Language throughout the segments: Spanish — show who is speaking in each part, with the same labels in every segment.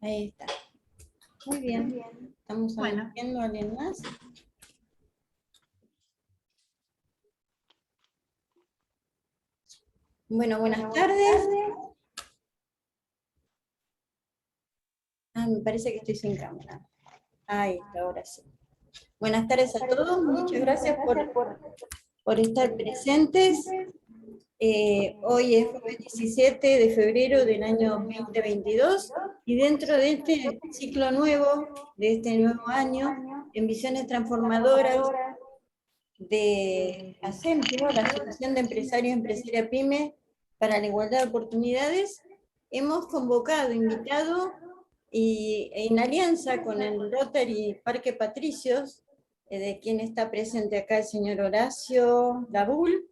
Speaker 1: Ahí está. Muy bien. Estamos viendo a alguien más. Bueno, buenas tardes. Me parece que estoy sin cámara. Ahí está, ahora sí. Buenas tardes a todos. Muchas gracias por estar presentes. Hoy es el 17 de febrero del año 2022 y dentro de este ciclo nuevo, de este nuevo año, en Visiones Transformadoras de ASEMPIO, la Asociación de Empresarios y Empresarias PYME para la Igualdad de Oportunidades, hemos convocado, invitado y en alianza con el Rotary Parque Patricios, de quien está presente acá el señor Horacio Dabul,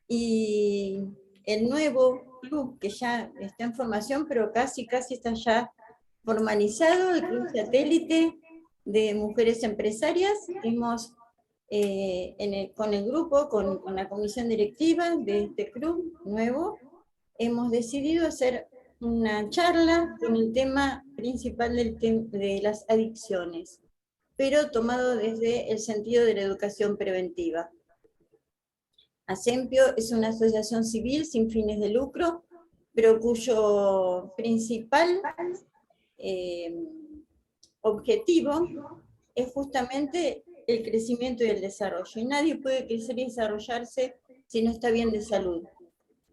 Speaker 1: y el nuevo club que ya está en formación, pero casi está ya formalizado, el Club Satélite de Mujeres Empresarias. Hemos, con el grupo, con la comisión directiva de este club nuevo, hemos decidido hacer una charla con el tema principal de las adicciones, pero tomado desde el sentido de la educación preventiva. ASEMPIO es una asociación civil sin fines de lucro, pero cuyo principal objetivo es justamente el crecimiento y el desarrollo. Y nadie puede crecer y desarrollarse si no está bien de salud.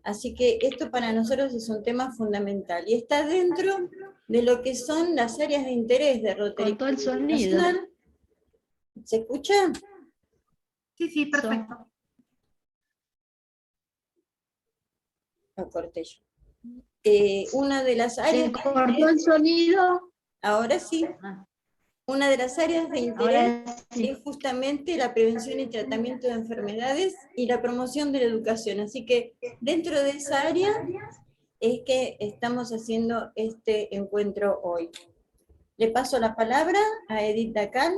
Speaker 1: Así que esto para nosotros es un tema fundamental. Y está dentro de lo que son las áreas de interés de Rotary.
Speaker 2: Con todo el sonido.
Speaker 1: ¿Se escucha?
Speaker 3: Sí, perfecto.
Speaker 1: Lo corté yo. Una de las áreas...
Speaker 2: ¿Se cortó el sonido?
Speaker 1: Ahora sí. Una de las áreas de interés es justamente la prevención y tratamiento de enfermedades y la promoción de la educación. Así que dentro de esa área es que estamos haciendo este encuentro hoy. Le paso la palabra a Edith Dacal.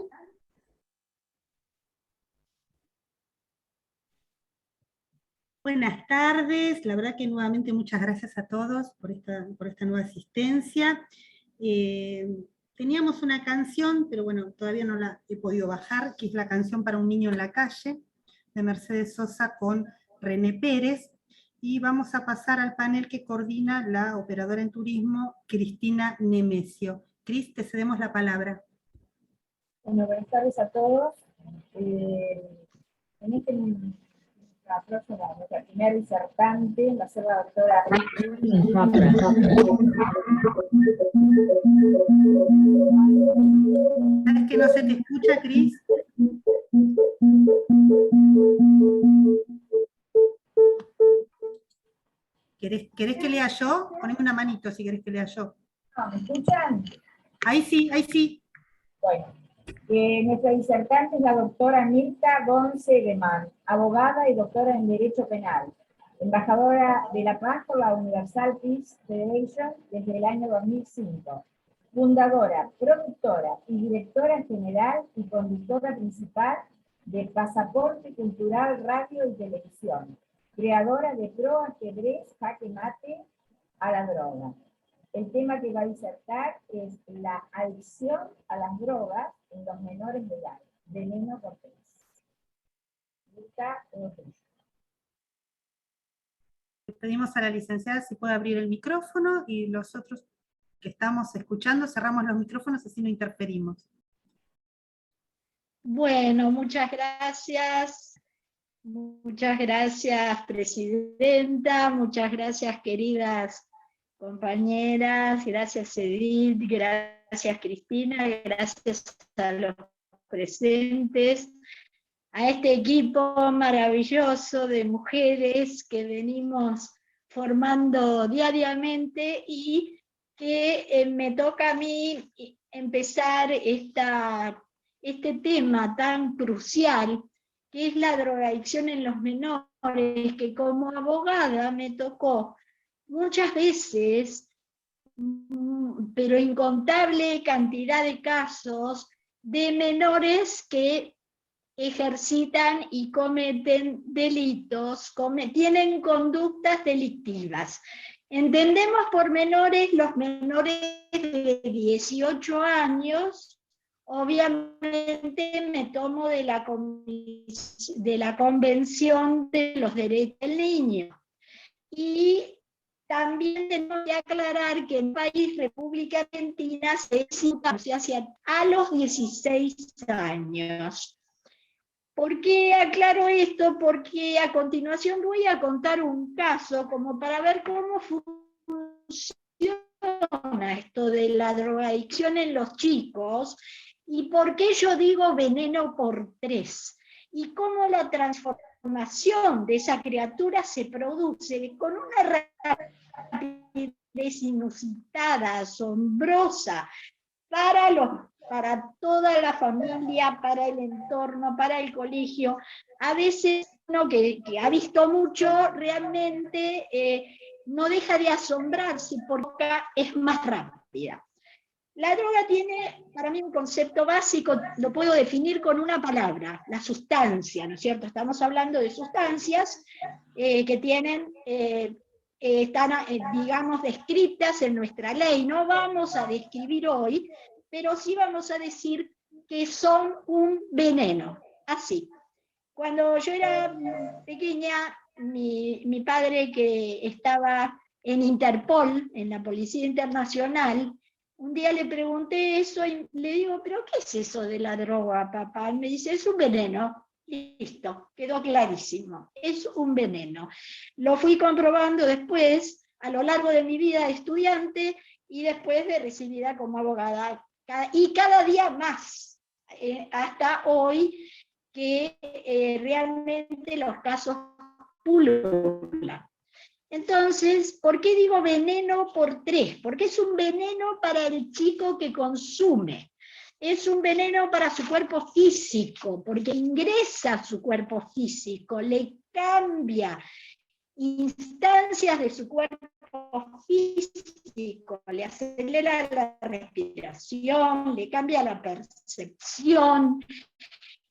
Speaker 3: Buenas tardes, la verdad que nuevamente muchas gracias a todos por esta nueva asistencia. Teníamos una canción, pero bueno, todavía no la he podido bajar, que es la canción Para un niño en la calle, de Mercedes Sosa con René Pérez, y vamos a pasar al panel que coordina la operadora en turismo, Cristina Nemesio. Cris, te cedemos la palabra.
Speaker 4: Bueno, buenas tardes a todos. En este nuestra primera disertante va a ser la doctora.
Speaker 3: ¿Sabes que no se te escucha, Cris? ¿Querés que lea yo? Poneme una manito si querés que lea yo.
Speaker 4: No, ¿me escuchan?
Speaker 3: Ahí sí, ahí sí.
Speaker 4: Bueno, nuestra disertante es la doctora Mirta Gonce-Guemán, abogada y doctora en Derecho Penal, embajadora de la paz por la Universal Peace Federation desde el año 2005, fundadora, productora y directora general y conductora principal de Pasaporte Cultural Radio y Televisión, creadora de Pro Ajedrez Jaque Mate a la droga. El tema que va a disertar es la adicción a las drogas en los menores de edad, Veneno Cortés.
Speaker 3: Pedimos a la licenciada si puede abrir el micrófono y los otros que estamos escuchando cerramos los micrófonos, así no interferimos.
Speaker 2: Bueno, muchas gracias. Muchas gracias, presidenta. Muchas gracias, queridas compañeras. Gracias, Edith. Gracias, Cristina. Gracias a los presentes. A este equipo maravilloso de mujeres que venimos formando diariamente y que me toca a mí empezar este tema tan crucial, que es la drogadicción en los menores, que como abogada me tocó muchas veces, pero incontable cantidad de casos de menores que ejercitan y cometen delitos, tienen conductas delictivas. Entendemos por menores los menores de 18 años, obviamente me tomo de la Convención de los Derechos del Niño. Y también tengo que aclarar que en el país, República Argentina, se hace a los 16 años. ¿Por qué aclaro esto? Porque a continuación voy a contar un caso como para ver cómo funciona esto de la drogadicción en los chicos y por qué yo digo veneno por 3 y cómo la transformación de esa criatura se produce con una rapidez inusitada, asombrosa, para toda la familia, para el entorno, para el colegio. A veces uno que ha visto mucho realmente no deja de asombrarse porque es más rápida. La droga tiene para mí un concepto básico, lo puedo definir con una palabra, la sustancia, ¿no es cierto? Estamos hablando de sustancias que tienen... están, digamos, descritas en nuestra ley. No vamos a describir hoy, pero sí vamos a decir que son un veneno, así. Cuando yo era pequeña, mi padre, que estaba en Interpol, en la Policía Internacional, un día le pregunté eso y le digo, ¿pero qué es eso de la droga, papá? Y me dice, es un veneno. Listo, quedó clarísimo, es un veneno. Lo fui comprobando después, a lo largo de mi vida de estudiante y después de recibida como abogada, y cada día más, hasta hoy, que realmente los casos pululan. Entonces, ¿por qué digo veneno por 3? Porque es un veneno para el chico que consume. Es un veneno para su cuerpo físico, porque ingresa a su cuerpo físico, le cambia instancias de su cuerpo físico, le acelera la respiración, le cambia la percepción.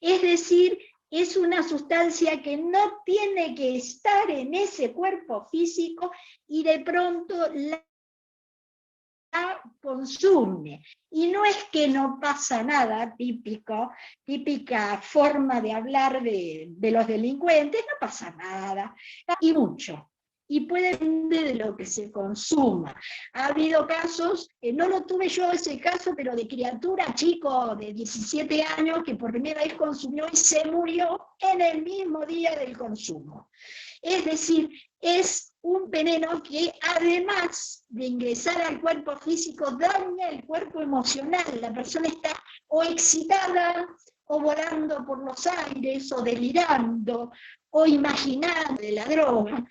Speaker 2: Es decir, es una sustancia que no tiene que estar en ese cuerpo físico y de pronto la consume. Y no es que no pasa nada, típica forma de hablar de los delincuentes, no pasa nada, y mucho. Y puede depender de lo que se consuma. Ha habido casos, no lo tuve yo ese caso, pero de criatura, chico de 17 años, que por primera vez consumió y se murió en el mismo día del consumo. Es decir, es un veneno que además de ingresar al cuerpo físico, daña el cuerpo emocional. La persona está o excitada, o volando por los aires, o delirando, o imaginando de la droga.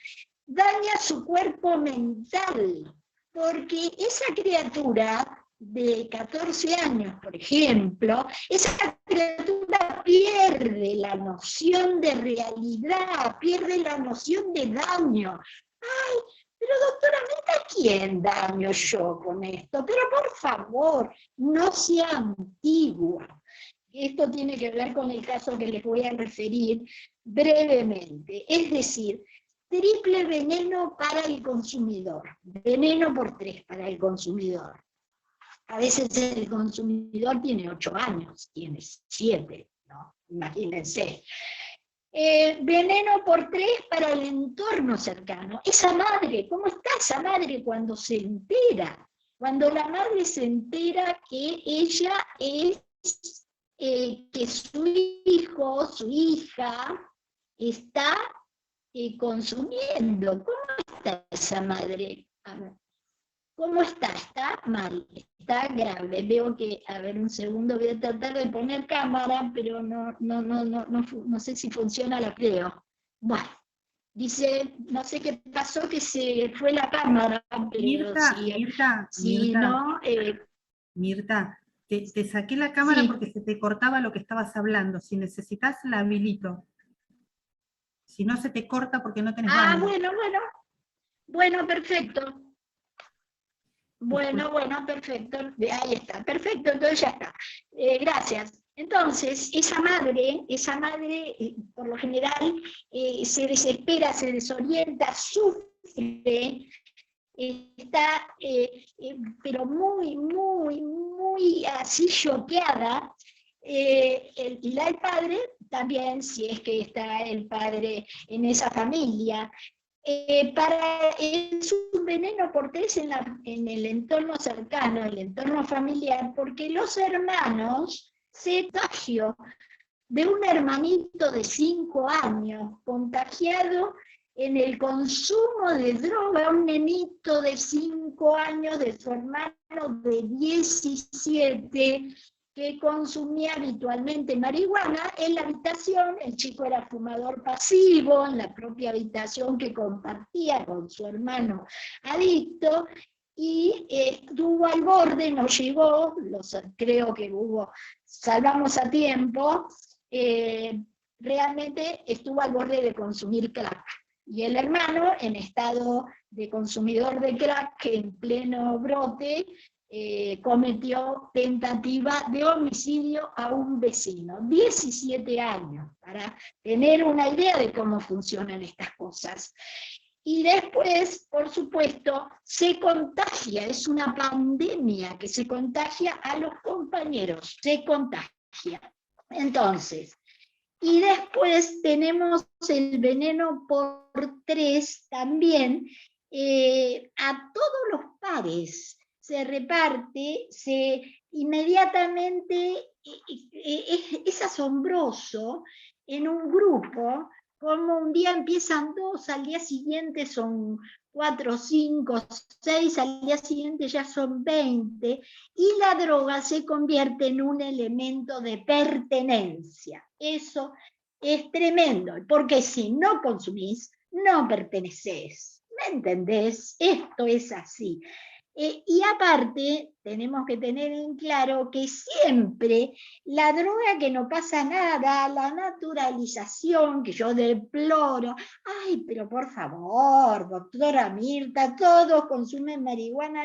Speaker 2: Daña su cuerpo mental, porque esa criatura de 14 años, por ejemplo, esa criatura pierde la noción de realidad, pierde la noción de daño. Ay, pero doctora, ¿a quién daño yo con esto? Pero por favor, no sea antigua. Esto tiene que ver con el caso que les voy a referir brevemente. Es decir, triple veneno para el consumidor. Veneno por 3 para el consumidor. A veces el consumidor tiene 8 años, tiene 7, ¿no? Imagínense. Veneno por 3 para el entorno cercano. Esa madre, ¿cómo está esa madre cuando se entera? Cuando la madre se entera que ella es, que su hijo, su hija, está consumiendo. ¿Cómo está esa madre? ¿Cómo está? Está mal, está grave. Veo que, a ver, un segundo, voy a tratar de poner cámara, pero no sé si funciona, la creo. Bueno, dice, no sé qué pasó, que se fue la cámara, pero
Speaker 3: Mirta, te saqué la cámara
Speaker 2: sí,
Speaker 3: porque se te cortaba lo que estabas hablando. Si necesitas, la habilito. Si no, se te corta porque no tenés banda.
Speaker 2: Bueno, perfecto. Bueno, perfecto. Ahí está, perfecto, entonces ya está. Gracias. Entonces, esa madre, por lo general, se desespera, se desorienta, sufre, está pero muy así choqueada. Y el padre también, si es que está el padre en esa familia. Es un veneno por tres en el entorno cercano, el entorno familiar, porque los hermanos se contagió de un hermanito de 5 años, contagiado en el consumo de droga, un nenito de 5 años de su hermano de 17, que consumía habitualmente marihuana en la habitación. El chico era fumador pasivo en la propia habitación que compartía con su hermano adicto, y estuvo al borde, no llegó, creo que salvamos a tiempo, realmente estuvo al borde de consumir crack. Y el hermano, en estado de consumidor de crack, en pleno brote, cometió tentativa de homicidio a un vecino, 17 años, para tener una idea de cómo funcionan estas cosas. Y después, por supuesto, se contagia, es una pandemia que se contagia a los compañeros, se contagia. Entonces, y después tenemos el veneno por 3 también, a todos los pares se reparte, inmediatamente es asombroso en un grupo, como un día empiezan 2, al día siguiente son 4, 5, 6, al día siguiente ya son 20, y la droga se convierte en un elemento de pertenencia. Eso es tremendo, porque si no consumís, no pertenecés. ¿Me entendés? Esto es así. Y aparte, tenemos que tener en claro que siempre la droga que no pasa nada, la naturalización, que yo deploro, ay, pero por favor, doctora Mirta, todos consumen marihuana.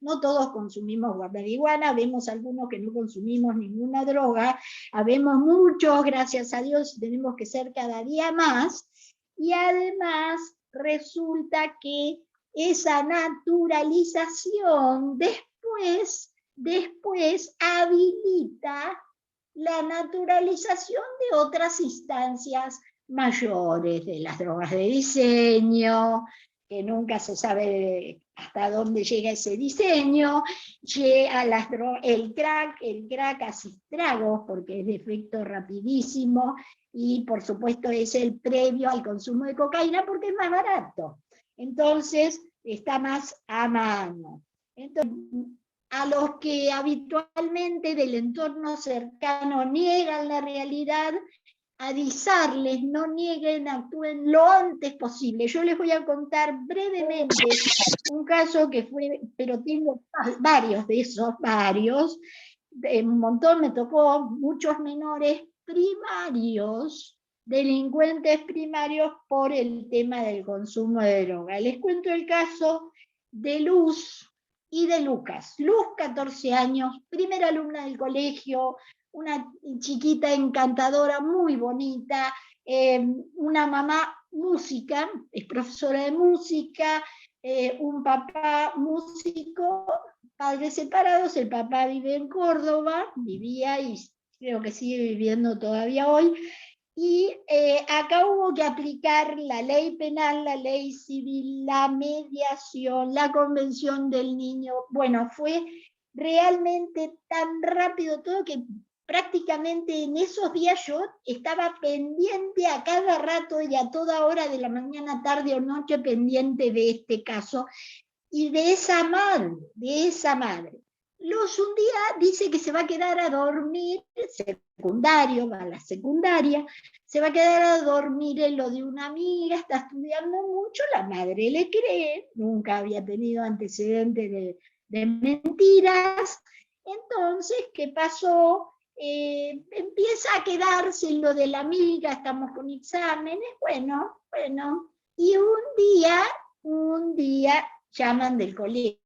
Speaker 2: No todos consumimos marihuana, vemos algunos que no consumimos ninguna droga, habemos muchos, gracias a Dios, tenemos que ser cada día más, y además resulta que esa naturalización después habilita la naturalización de otras instancias mayores, de las drogas de diseño, que nunca se sabe hasta dónde llega ese diseño, el crack hace estragos porque es de efecto rapidísimo, y por supuesto es el previo al consumo de cocaína porque es más barato. Entonces, está más a mano. Entonces, a los que habitualmente del entorno cercano niegan la realidad, avisarles, no nieguen, actúen lo antes posible. Yo les voy a contar brevemente un caso que fue, pero tengo varios de esos, un montón me tocó, muchos menores primarios, delincuentes primarios por el tema del consumo de droga. Les cuento el caso de Luz y de Lucas. Luz, 14 años, primera alumna del colegio, una chiquita encantadora, muy bonita, una mamá música, es profesora de música, un papá músico, padres separados, el papá vive en Córdoba, vivía y creo que sigue viviendo todavía hoy, y acá hubo que aplicar la ley penal, la ley civil, la mediación, la convención del niño. Bueno, fue realmente tan rápido todo que prácticamente en esos días yo estaba pendiente a cada rato y a toda hora de la mañana, tarde o noche, pendiente de este caso y de esa madre, Luz un día dice que se va a quedar a dormir, secundario, va a la secundaria, se va a quedar a dormir en lo de una amiga, está estudiando mucho, la madre le cree, nunca había tenido antecedentes de mentiras. Entonces, ¿qué pasó? Empieza a quedarse en lo de la amiga, estamos con exámenes, bueno, y un día llaman del colegio,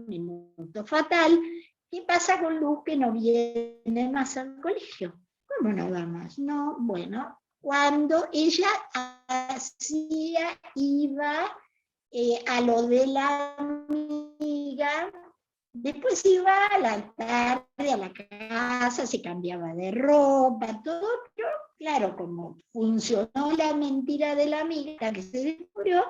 Speaker 2: minuto fatal. ¿Qué pasa con Luz que no viene más al colegio? ¿Cómo no va más? No, bueno, cuando ella iba a lo de la amiga. Después iba a la tarde a la casa, se cambiaba de ropa, todo, pero claro, como funcionó la mentira de la amiga que se descubrió,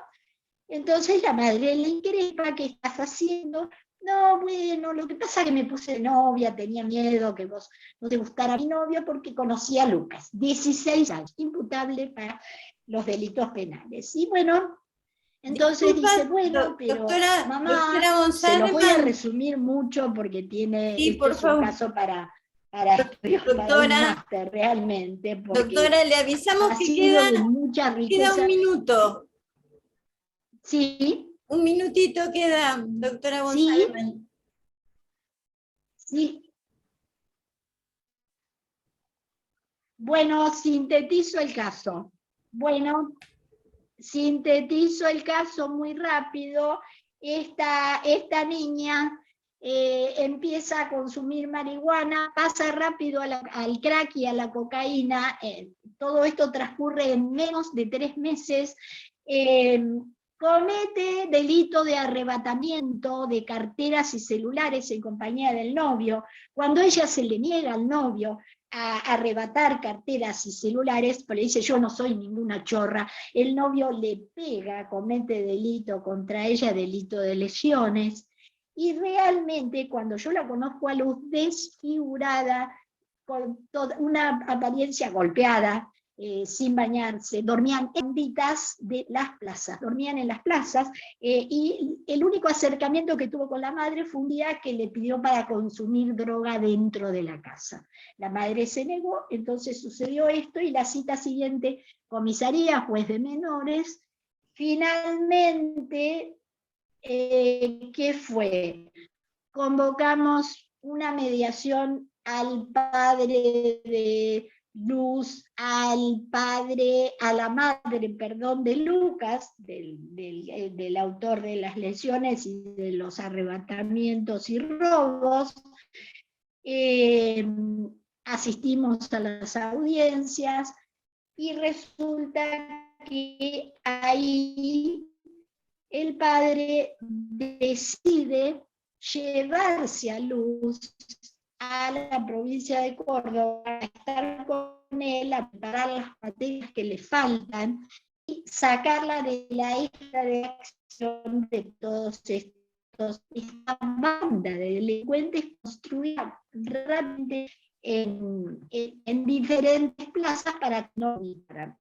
Speaker 2: entonces la madre le increpa: ¿qué estás haciendo? No, bueno, lo que pasa es que me puse de novia, tenía miedo que vos no te gustara mi novio porque conocía a Lucas, 16 años, imputable para los delitos penales. Y bueno, entonces
Speaker 1: Disculpa,
Speaker 2: dice, bueno, pero
Speaker 1: doctora
Speaker 2: mamá, se los voy a
Speaker 1: González.
Speaker 2: resumir mucho porque
Speaker 1: Sí,
Speaker 2: este
Speaker 1: por
Speaker 2: es un
Speaker 1: favor.
Speaker 2: caso para estudios, para un
Speaker 1: Doctora,
Speaker 2: máster realmente, porque
Speaker 1: doctora, le avisamos
Speaker 2: ha
Speaker 1: que
Speaker 2: sido de mucha
Speaker 1: queda un
Speaker 2: riqueza.
Speaker 1: minuto.
Speaker 2: Sí,
Speaker 1: Un minutito queda, doctora
Speaker 2: sí,
Speaker 1: González.
Speaker 2: sí. Bueno, sintetizo el caso. Bueno, sintetizo el caso muy rápido. Esta niña empieza a consumir marihuana, pasa rápido al crack y a la cocaína. Todo esto transcurre en menos de 3 meses. Comete delito de arrebatamiento de carteras y celulares en compañía del novio. Cuando ella se le niega al novio a arrebatar carteras y celulares, pues le dice: yo no soy ninguna chorra, el novio le pega, comete delito contra ella, delito de lesiones, y realmente cuando yo la conozco a Luz desfigurada, con toda una apariencia golpeada, sin bañarse, dormían en ditas de las plazas, dormían en las plazas, y el único acercamiento que tuvo con la madre fue un día que le pidió para consumir droga dentro de la casa. La madre se negó, entonces sucedió esto, y la cita siguiente, comisaría, juez de menores. Finalmente, ¿qué fue? Convocamos una mediación al padre de Luz, a la madre, perdón, de Lucas, del autor de las lesiones y de los arrebatamientos y robos. Asistimos a las audiencias y resulta que ahí el padre decide llevarse a Luz a la provincia de Córdoba, a estar con él, a preparar las materias que le faltan y sacarla de la isla de acción de todos esta banda de delincuentes construida rápidamente en diferentes plazas para que no vieran.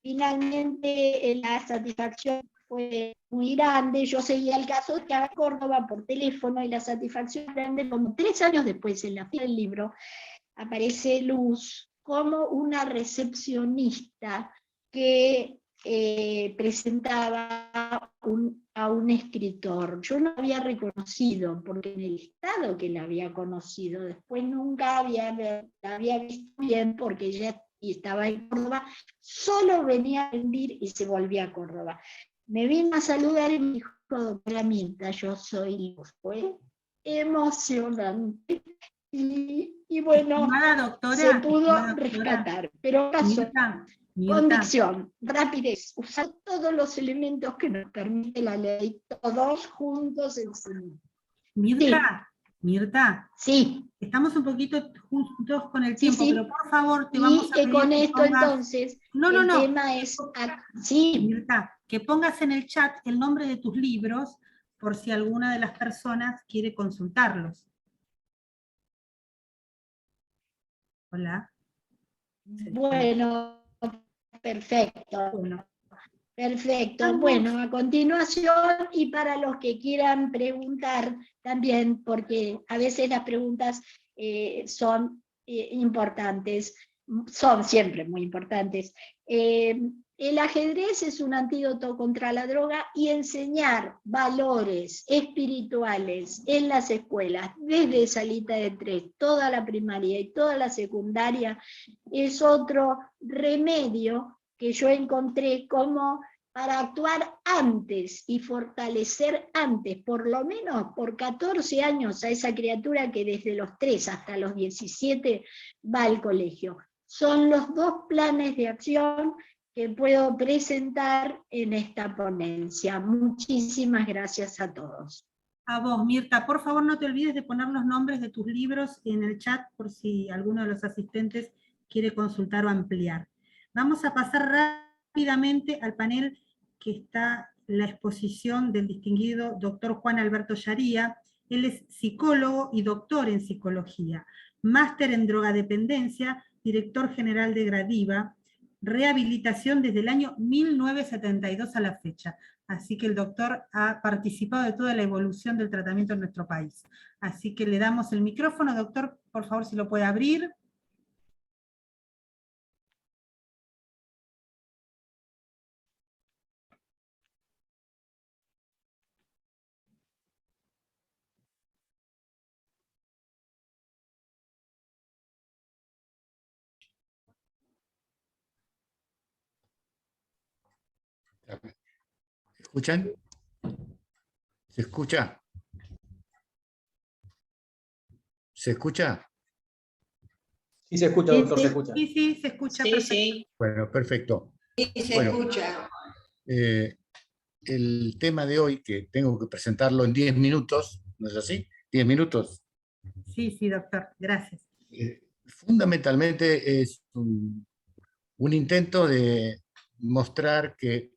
Speaker 2: Finalmente la satisfacción fue muy grande. Yo seguía el caso de a Córdoba por teléfono, y la satisfacción grande, como 3 años después, en la feria del libro, aparece Luz como una recepcionista que presentaba a un escritor. Yo no había reconocido, porque en el estado que la había conocido, después nunca la había visto bien, porque ella estaba en Córdoba, solo venía a rendir y se volvía a Córdoba. Me vino a saludar y me dijo: doctora Mirta, yo soy Luz. Fue emocionante. Y bueno,
Speaker 3: Doctora,
Speaker 2: se pudo rescatar, pero pasó con dicción, rapidez, usar todos los elementos que nos permite la ley, todos juntos en sí.
Speaker 3: Mirta,
Speaker 2: sí,
Speaker 3: estamos un poquito juntos con el tiempo,
Speaker 2: sí.
Speaker 3: pero por favor te vamos a pedir
Speaker 2: con
Speaker 3: que
Speaker 2: esto
Speaker 3: pongas...
Speaker 2: entonces,
Speaker 3: No,
Speaker 2: el tema es... Sí.
Speaker 3: Mirta, que pongas en el chat el nombre de tus libros por si alguna de las personas quiere consultarlos. Hola.
Speaker 2: Bueno, perfecto. Perfecto. Bueno, a continuación, y para los que quieran preguntar también, porque a veces las preguntas son importantes, son siempre muy importantes. El ajedrez es un antídoto contra la droga, y enseñar valores espirituales en las escuelas, desde salita de 3, toda la primaria y toda la secundaria, es otro remedio que yo encontré como para actuar antes y fortalecer antes, por lo menos por 14 años, a esa criatura que desde los 3 hasta los 17 va al colegio. Son los 2 planes de acción que puedo presentar en esta ponencia. Muchísimas gracias a todos.
Speaker 3: A vos, Mirta, por favor no te olvides de poner los nombres de tus libros en el chat por si alguno de los asistentes quiere consultar o ampliar. Vamos a pasar rápidamente al panel que está la exposición del distinguido doctor Juan Alberto Yaría. Él es psicólogo y doctor en psicología, máster en drogadependencia, director general de Gradiva, rehabilitación desde el año 1972 a la fecha. Así que el doctor ha participado de toda la evolución del tratamiento en nuestro país. Así que le damos el micrófono, doctor, por favor, si lo puede abrir.
Speaker 5: ¿Escuchan? ¿Se escucha? ¿Se escucha?
Speaker 6: Sí, se escucha, doctor, se escucha.
Speaker 3: Sí, sí, se escucha.
Speaker 7: Sí,
Speaker 3: perfecto.
Speaker 7: sí,
Speaker 5: Bueno, perfecto.
Speaker 7: sí, se
Speaker 5: Bueno.
Speaker 7: escucha.
Speaker 5: El tema de hoy, que tengo que presentarlo en 10 minutos, ¿no es así? 10 minutos.
Speaker 3: Sí, sí, doctor, gracias.
Speaker 5: Fundamentalmente es un intento de mostrar que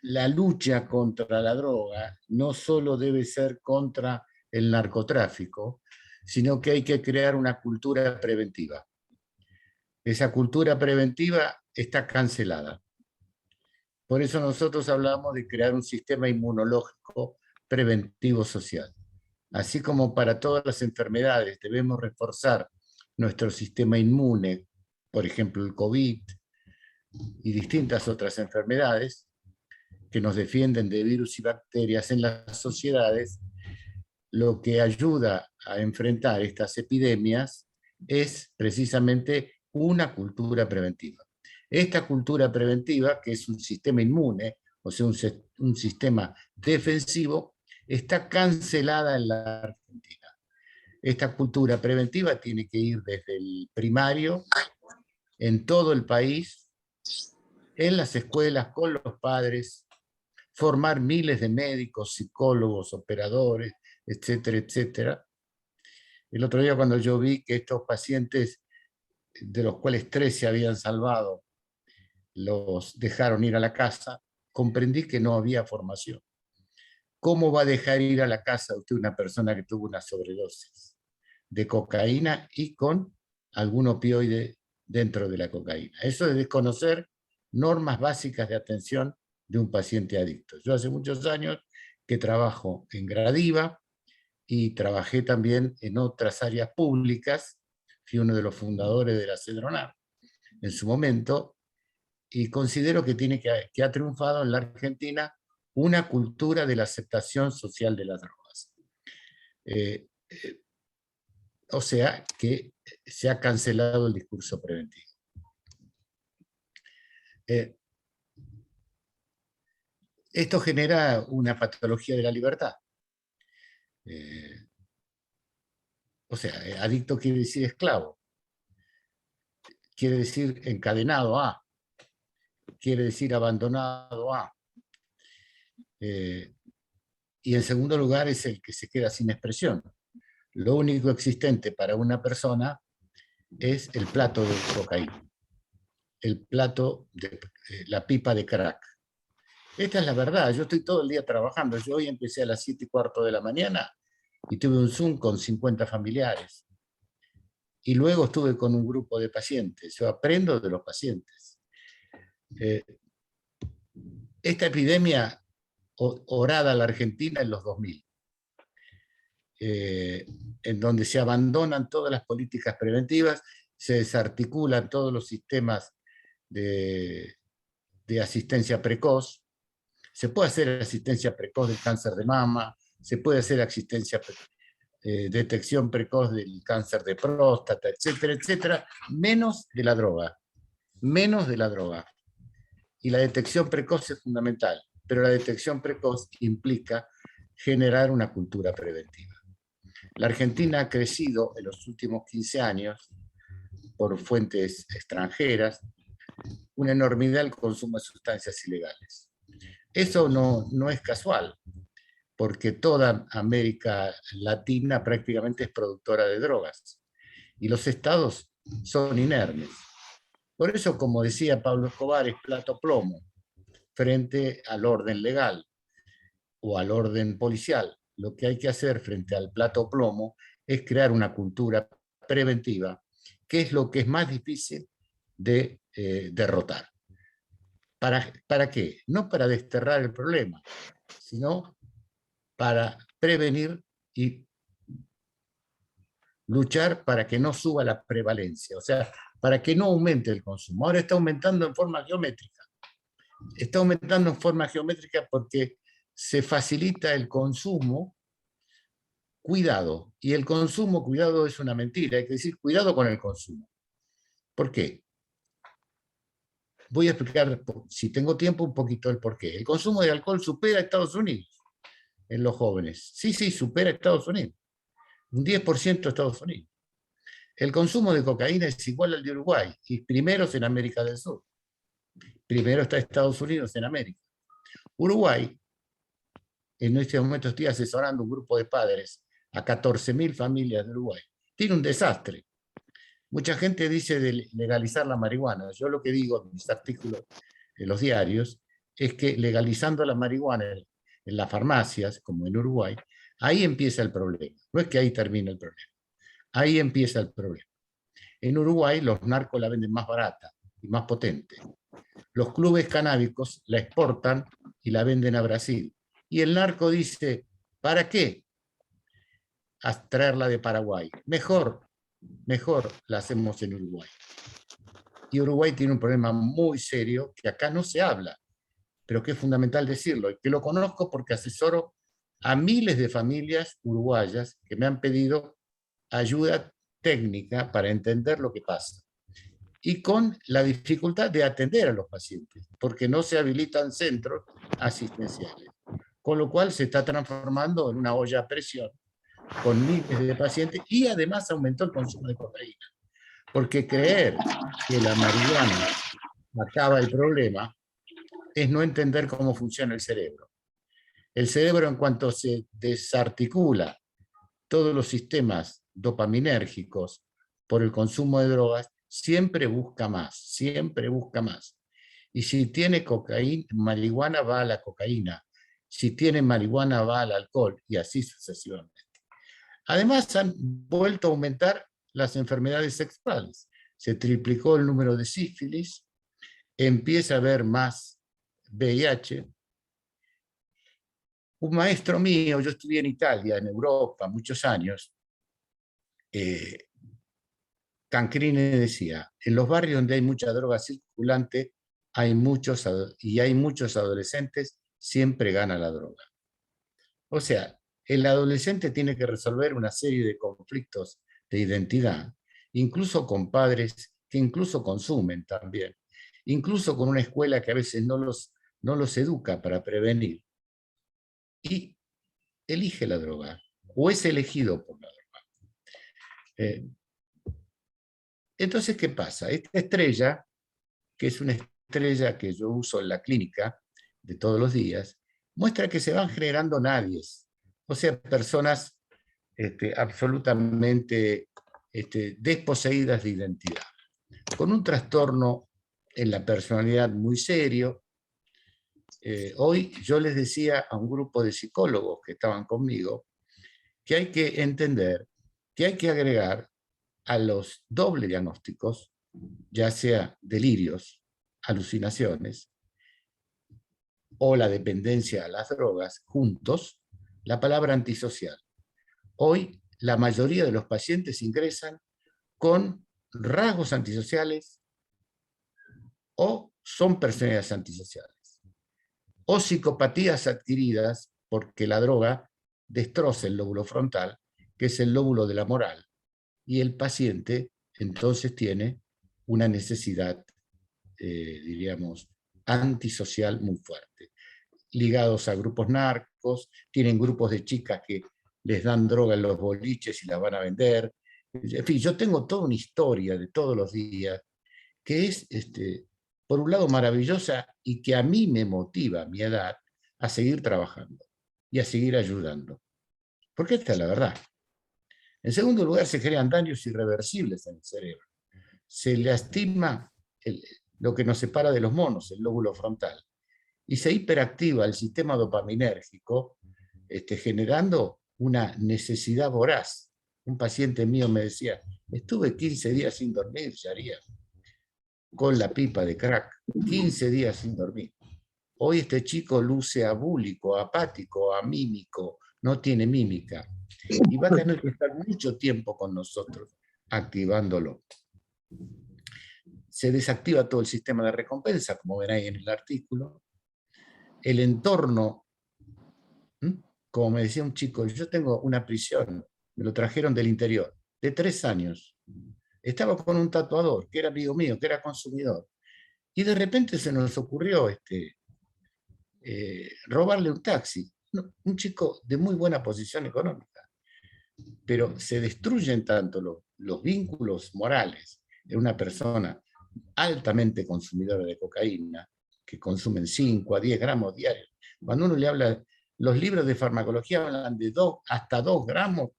Speaker 5: la lucha contra la droga no solo debe ser contra el narcotráfico, sino que hay que crear una cultura preventiva. Esa cultura preventiva está cancelada. Por eso nosotros hablamos de crear un sistema inmunológico preventivo social. Así como para todas las enfermedades debemos reforzar nuestro sistema inmune, por ejemplo el COVID y distintas otras enfermedades que nos defienden de virus y bacterias en las sociedades, lo que ayuda a enfrentar estas epidemias es precisamente una cultura preventiva. Esta cultura preventiva, que es un sistema inmune, o sea, un sistema defensivo, está cancelada en la Argentina. Esta cultura preventiva tiene que ir desde el primario, en todo el país, en las escuelas, con los padres, formar miles de médicos, psicólogos, operadores, etcétera, etcétera. El otro día cuando yo vi que estos pacientes, de los cuales 3 se habían salvado, los dejaron ir a la casa, comprendí que no había formación. ¿Cómo va a dejar ir a la casa usted una persona que tuvo una sobredosis de cocaína y con algún opioide dentro de la cocaína? Eso es desconocer normas básicas de atención de un paciente adicto. Yo hace muchos años que trabajo en Gradiva y trabajé también en otras áreas públicas. Fui uno de los fundadores de la Cedronar en su momento, y considero que ha triunfado en la Argentina una cultura de la aceptación social de las drogas. O sea, que se ha cancelado el discurso preventivo. Esto genera una patología de la libertad. O sea, adicto quiere decir esclavo. Quiere decir encadenado a. Quiere decir abandonado a. Y en segundo lugar es el que se queda sin expresión. Lo único existente para una persona es el plato de cocaína, el plato de la pipa de crack. Esta es la verdad. Yo estoy todo el día trabajando. Yo hoy empecé a las 7:15 de la mañana y tuve un Zoom con 50 familiares. Y luego estuve con un grupo de pacientes. Yo aprendo de los pacientes. Esta epidemia orada a la Argentina en los 2000, en donde se abandonan todas las políticas preventivas, se desarticulan todos los sistemas de asistencia precoz. Se puede hacer asistencia precoz del cáncer de mama, se puede hacer detección precoz del cáncer de próstata, etcétera, etcétera, menos de la droga. Menos de la droga. Y la detección precoz es fundamental, pero la detección precoz implica generar una cultura preventiva. La Argentina ha crecido en los últimos 15 años por fuentes extranjeras, una enormidad el consumo de sustancias ilegales. Eso no es casual, porque toda América Latina prácticamente es productora de drogas, y los estados son inermes. Por eso, como decía Pablo Escobar, es plato plomo frente al orden legal o al orden policial. Lo que hay que hacer frente al plato plomo es crear una cultura preventiva, que es lo que es más difícil de derrotar. ¿Para qué? No para desterrar el problema, sino para prevenir y luchar para que no suba la prevalencia, o sea, para que no aumente el consumo. Ahora está aumentando en forma geométrica. Está aumentando en forma geométrica porque se facilita el consumo, cuidado. Y el consumo, cuidado, es una mentira. Hay que decir, cuidado con el consumo. ¿Por qué? Voy a explicar, si tengo tiempo, un poquito el porqué. El consumo de alcohol supera a Estados Unidos en los jóvenes. Sí, supera a Estados Unidos. Un 10% de Estados Unidos. El consumo de cocaína es igual al de Uruguay, y primeros en América del Sur. Primero está Estados Unidos en América. Uruguay, en este momento estoy asesorando un grupo de padres a 14.000 familias de Uruguay. Tiene un desastre. Mucha gente dice de legalizar la marihuana. Yo lo que digo en mis artículos en los diarios es que legalizando la marihuana en las farmacias, como en Uruguay, ahí empieza el problema. No es que ahí termine el problema. Ahí empieza el problema. En Uruguay los narcos la venden más barata y más potente. Los clubes canábicos la exportan y la venden a Brasil. Y el narco dice, ¿para qué traerla de Paraguay? Mejor la hacemos en Uruguay. Y Uruguay tiene un problema muy serio que acá no se habla, pero que es fundamental decirlo, y que lo conozco porque asesoro a miles de familias uruguayas que me han pedido ayuda técnica para entender lo que pasa. Y con la dificultad de atender a los pacientes, porque no se habilitan centros asistenciales. Con lo cual se está transformando en una olla a presión, con miles de pacientes, y además aumentó el consumo de cocaína. Porque creer que la marihuana acaba el problema es no entender cómo funciona el cerebro. El cerebro, en cuanto se desarticula todos los sistemas dopaminérgicos por el consumo de drogas, siempre busca más, siempre busca más. Y si tiene cocaína, marihuana va a la cocaína. Si tiene marihuana va al alcohol, y así sucesivamente. Además, han vuelto a aumentar las enfermedades sexuales. Se triplicó el número de sífilis, empieza a haber más VIH. Un maestro mío, yo estudié en Italia, en Europa, muchos años, Cancrini decía, en los barrios donde hay mucha droga circulante hay muchos adolescentes, siempre gana la droga. O sea, el adolescente tiene que resolver una serie de conflictos de identidad, incluso con padres que incluso consumen también, incluso con una escuela que a veces no los educa para prevenir, y elige la droga, o es elegido por la droga. Entonces, ¿qué pasa? Esta estrella, que es una estrella que yo uso en la clínica de todos los días, muestra que se van generando nadies, o sea, personas absolutamente desposeídas de identidad, con un trastorno en la personalidad muy serio. Hoy yo les decía a un grupo de psicólogos que estaban conmigo que hay que entender que hay que agregar a los dobles diagnósticos, ya sea delirios, alucinaciones o la dependencia a las drogas, juntos, la palabra antisocial. Hoy la mayoría de los pacientes ingresan con rasgos antisociales o son personalidades antisociales, o psicopatías adquiridas porque la droga destroza el lóbulo frontal, que es el lóbulo de la moral, y el paciente entonces tiene una necesidad, diríamos, antisocial muy fuerte. Ligados a grupos narcos, tienen grupos de chicas que les dan droga en los boliches y la van a vender. En fin, yo tengo toda una historia de todos los días que es por un lado maravillosa y que a mí me motiva a mi edad a seguir trabajando y a seguir ayudando. Porque esta es la verdad. En segundo lugar, se crean daños irreversibles en el cerebro. Se lastima lo que nos separa de los monos, el lóbulo frontal, y se hiperactiva el sistema dopaminérgico, generando una necesidad voraz. Un paciente mío me decía, estuve 15 días sin dormir, Sharia, con la pipa de crack, 15 días sin dormir. Hoy este chico luce abúlico, apático, amímico, no tiene mímica, y va a tener que estar mucho tiempo con nosotros activándolo. Se desactiva todo el sistema de recompensa, como ven ahí en el artículo. El entorno, como me decía un chico, yo tengo una prisión, me lo trajeron del interior, de 3 años. Estaba con un tatuador, que era amigo mío, que era consumidor. Y de repente se nos ocurrió robarle un taxi. Un chico de muy buena posición económica. Pero se destruyen tanto los vínculos morales de una persona altamente consumidora de cocaína, que consumen 5 a 10 gramos diarios. Cuando uno le habla, los libros de farmacología hablan de hasta 2 gramos,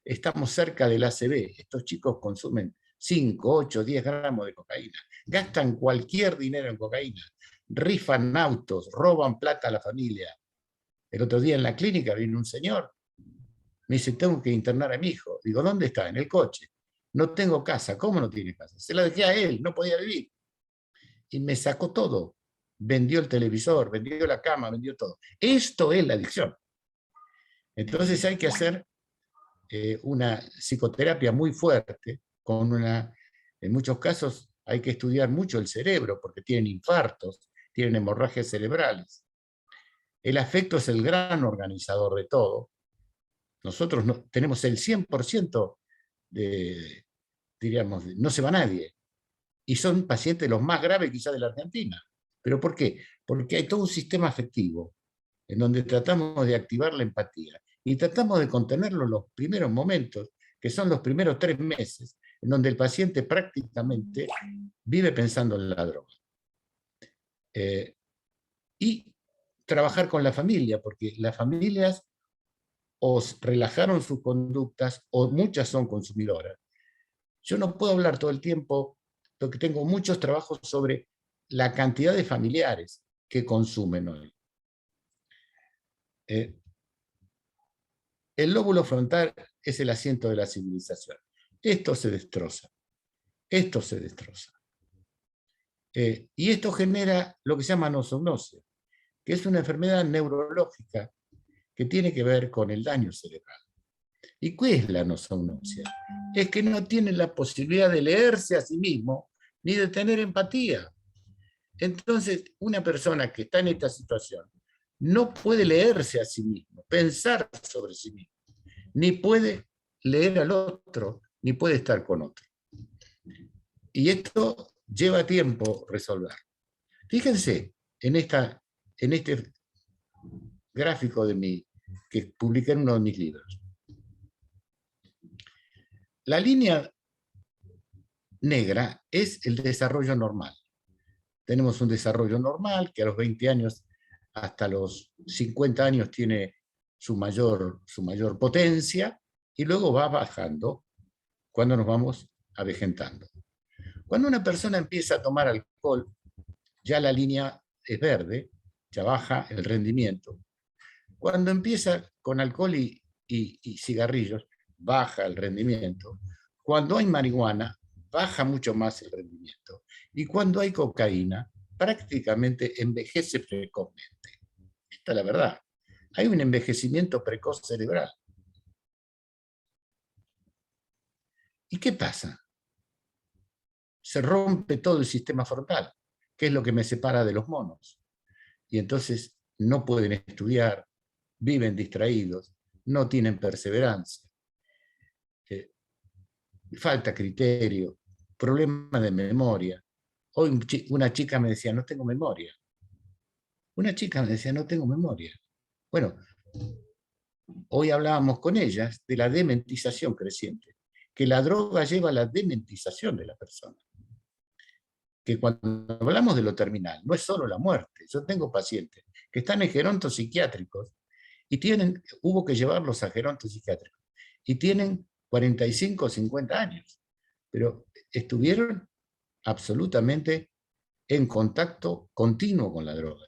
Speaker 5: estamos cerca del ACV. Estos chicos consumen 5, 8, 10 gramos de cocaína. Gastan cualquier dinero en cocaína. Rifan autos, roban plata a la familia. El otro día en la clínica vino un señor, me dice, tengo que internar a mi hijo. Digo, ¿dónde está? En el coche. No tengo casa. ¿Cómo no tiene casa? Se la dejé a él, no podía vivir. Y me sacó todo. Vendió el televisor, vendió la cama, vendió todo. Esto es la adicción. Entonces hay que hacer una psicoterapia muy fuerte, en muchos casos hay que estudiar mucho el cerebro, porque tienen infartos, tienen hemorragias cerebrales. El afecto es el gran organizador de todo. Nosotros tenemos el 100% diríamos, no se va nadie. Y son pacientes los más graves quizás de la Argentina. ¿Pero por qué? Porque hay todo un sistema afectivo en donde tratamos de activar la empatía y tratamos de contenerlo en los primeros momentos, que son los primeros 3 meses, en donde el paciente prácticamente vive pensando en la droga. Y trabajar con la familia, porque las familias o relajaron sus conductas o muchas son consumidoras. Yo no puedo hablar todo el tiempo, porque tengo muchos trabajos sobre la cantidad de familiares que consumen hoy. El lóbulo frontal es el asiento de la civilización. Esto se destroza. Esto se destroza. Y esto genera lo que se llama nosognosia, que es una enfermedad neurológica que tiene que ver con el daño cerebral. ¿Y qué es la nosognosia? Es que no tiene la posibilidad de leerse a sí mismo ni de tener empatía. Entonces, una persona que está en esta situación no puede leerse a sí mismo, pensar sobre sí mismo, ni puede leer al otro, ni puede estar con otro. Y esto lleva tiempo resolver. Fíjense en este gráfico que publiqué en uno de mis libros. La línea negra es el desarrollo normal. Tenemos un desarrollo normal que a los 20 años hasta los 50 años tiene su mayor potencia y luego va bajando cuando nos vamos avejentando. Cuando una persona empieza a tomar alcohol, ya la línea es verde, ya baja el rendimiento. Cuando empieza con alcohol y cigarrillos, baja el rendimiento. Cuando hay marihuana, baja mucho más el rendimiento. Y cuando hay cocaína, prácticamente envejece precozmente. Esta es la verdad. Hay un envejecimiento precoz cerebral. ¿Y qué pasa? Se rompe todo el sistema frontal, que es lo que me separa de los monos. Y entonces no pueden estudiar, viven distraídos, no tienen perseverancia, falta criterio, problema de memoria. Hoy una chica me decía, no tengo memoria. Una chica me decía, no tengo memoria. Bueno, hoy hablábamos con ellas de la dementización creciente, que la droga lleva a la dementización de la persona. que cuando hablamos de lo terminal, no es solo la muerte. Yo tengo pacientes que están en gerontos psiquiátricos y hubo que llevarlos a gerontos psiquiátricos, y tienen 45 o 50 años, pero estuvieron absolutamente en contacto continuo con la droga.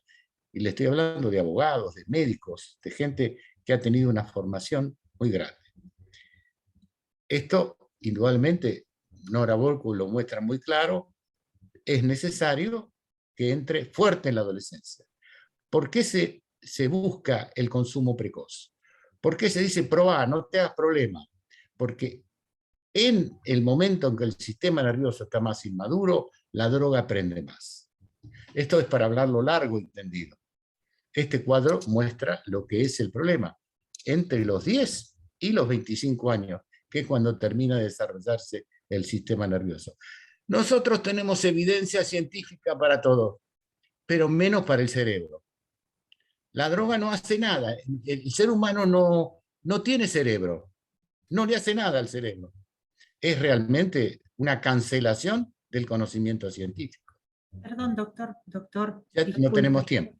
Speaker 5: Y le estoy hablando de abogados, de médicos, de gente que ha tenido una formación muy grande. Esto, indudablemente, Nora Volkow lo muestra muy claro, es necesario que entre fuerte en la adolescencia. ¿Por qué se busca el consumo precoz? ¿Por qué se dice probá, no te hagas problema? Porque en el momento en que el sistema nervioso está más inmaduro, la droga prende más. Esto es para hablarlo largo y tendido. Este cuadro muestra lo que es el problema entre los 10 y los 25 años, que es cuando termina de desarrollarse el sistema nervioso. Nosotros tenemos evidencia científica para todo, pero menos para el cerebro. La droga no hace nada. El ser humano no tiene cerebro. No le hace nada al cerebro. Es realmente una cancelación del conocimiento científico.
Speaker 3: Perdón, doctor.
Speaker 5: Ya
Speaker 3: disculpe.
Speaker 5: no tenemos tiempo.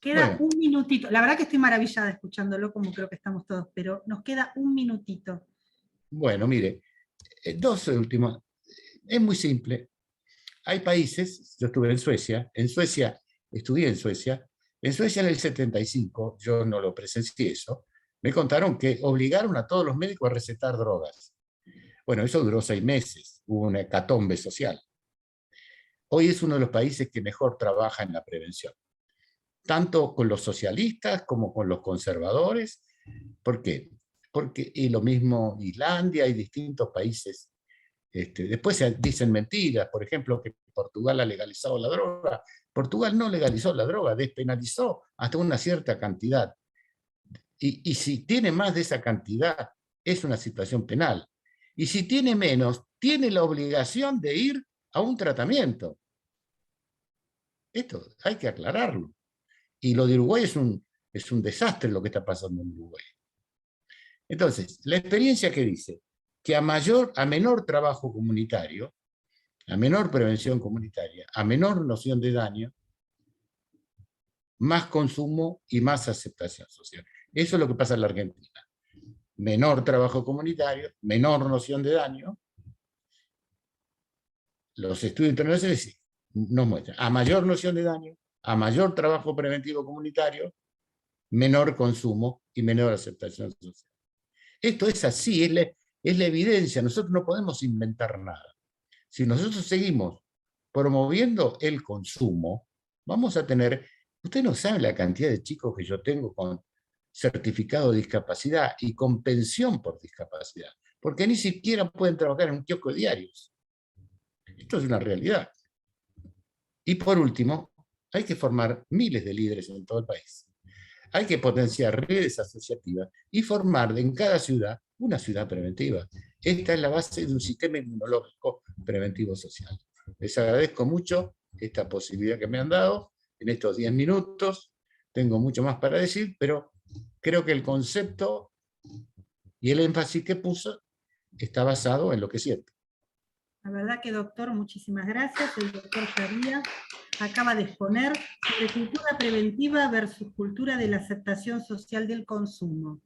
Speaker 3: Queda
Speaker 5: Bueno.
Speaker 3: un minutito. La verdad que estoy maravillada escuchándolo, como creo que estamos todos, pero nos queda un minutito.
Speaker 5: Bueno, mire, dos últimos. Es muy simple. Hay países, yo estuve en Suecia, estudié en Suecia en el 75, yo no lo presencié eso, me contaron que obligaron a todos los médicos a recetar drogas. Bueno, eso duró 6 meses, hubo una hecatombe social. Hoy es uno de los países que mejor trabaja en la prevención, tanto con los socialistas como con los conservadores. ¿Por qué? Y lo mismo Islandia y distintos países. Después se dicen mentiras, por ejemplo, que Portugal ha legalizado la droga. Portugal no legalizó la droga, despenalizó hasta una cierta cantidad. Y si tiene más de esa cantidad, es una situación penal. Y si tiene menos, tiene la obligación de ir a un tratamiento. Esto hay que aclararlo. Y lo de Uruguay es un desastre lo que está pasando en Uruguay. Entonces, la experiencia que dice que a menor trabajo comunitario, a menor prevención comunitaria, a menor noción de daño, más consumo y más aceptación social. Eso es lo que pasa en la Argentina. Menor trabajo comunitario, menor noción de daño. Los estudios internacionales nos muestran a mayor noción de daño, a mayor trabajo preventivo comunitario, menor consumo y menor aceptación social. Esto es así, es la evidencia. Nosotros no podemos inventar nada. Si nosotros seguimos promoviendo el consumo, vamos a tener... Usted no sabe la cantidad de chicos que yo tengo con certificado de discapacidad y con pensión por discapacidad, porque ni siquiera pueden trabajar en un kiosco de diarios. Esto es una realidad. Y por último, hay que formar miles de líderes en todo el país. Hay que potenciar redes asociativas y formar en cada ciudad una ciudad preventiva. Esta es la base de un sistema inmunológico preventivo social. Les agradezco mucho esta posibilidad que me han dado en estos 10 minutos. Tengo mucho más para decir, pero creo que el concepto y el énfasis que puso está basado en lo que siento.
Speaker 3: La verdad que, doctor, muchísimas gracias. El doctor Farías acaba de exponer sobre cultura preventiva versus cultura de la aceptación social del consumo.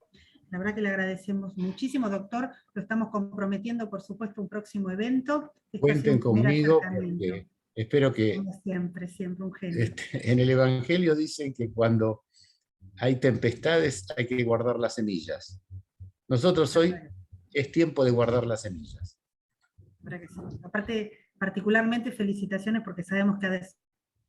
Speaker 3: La verdad que le agradecemos muchísimo, doctor. Lo estamos comprometiendo, por supuesto, a un próximo evento.
Speaker 5: Cuenten conmigo, porque espero que...
Speaker 3: Como siempre, un genio.
Speaker 5: En el Evangelio dicen que cuando hay tempestades hay que guardar las semillas. Nosotros hoy es tiempo de guardar las semillas.
Speaker 3: Que sí. Aparte, particularmente felicitaciones porque sabemos que ha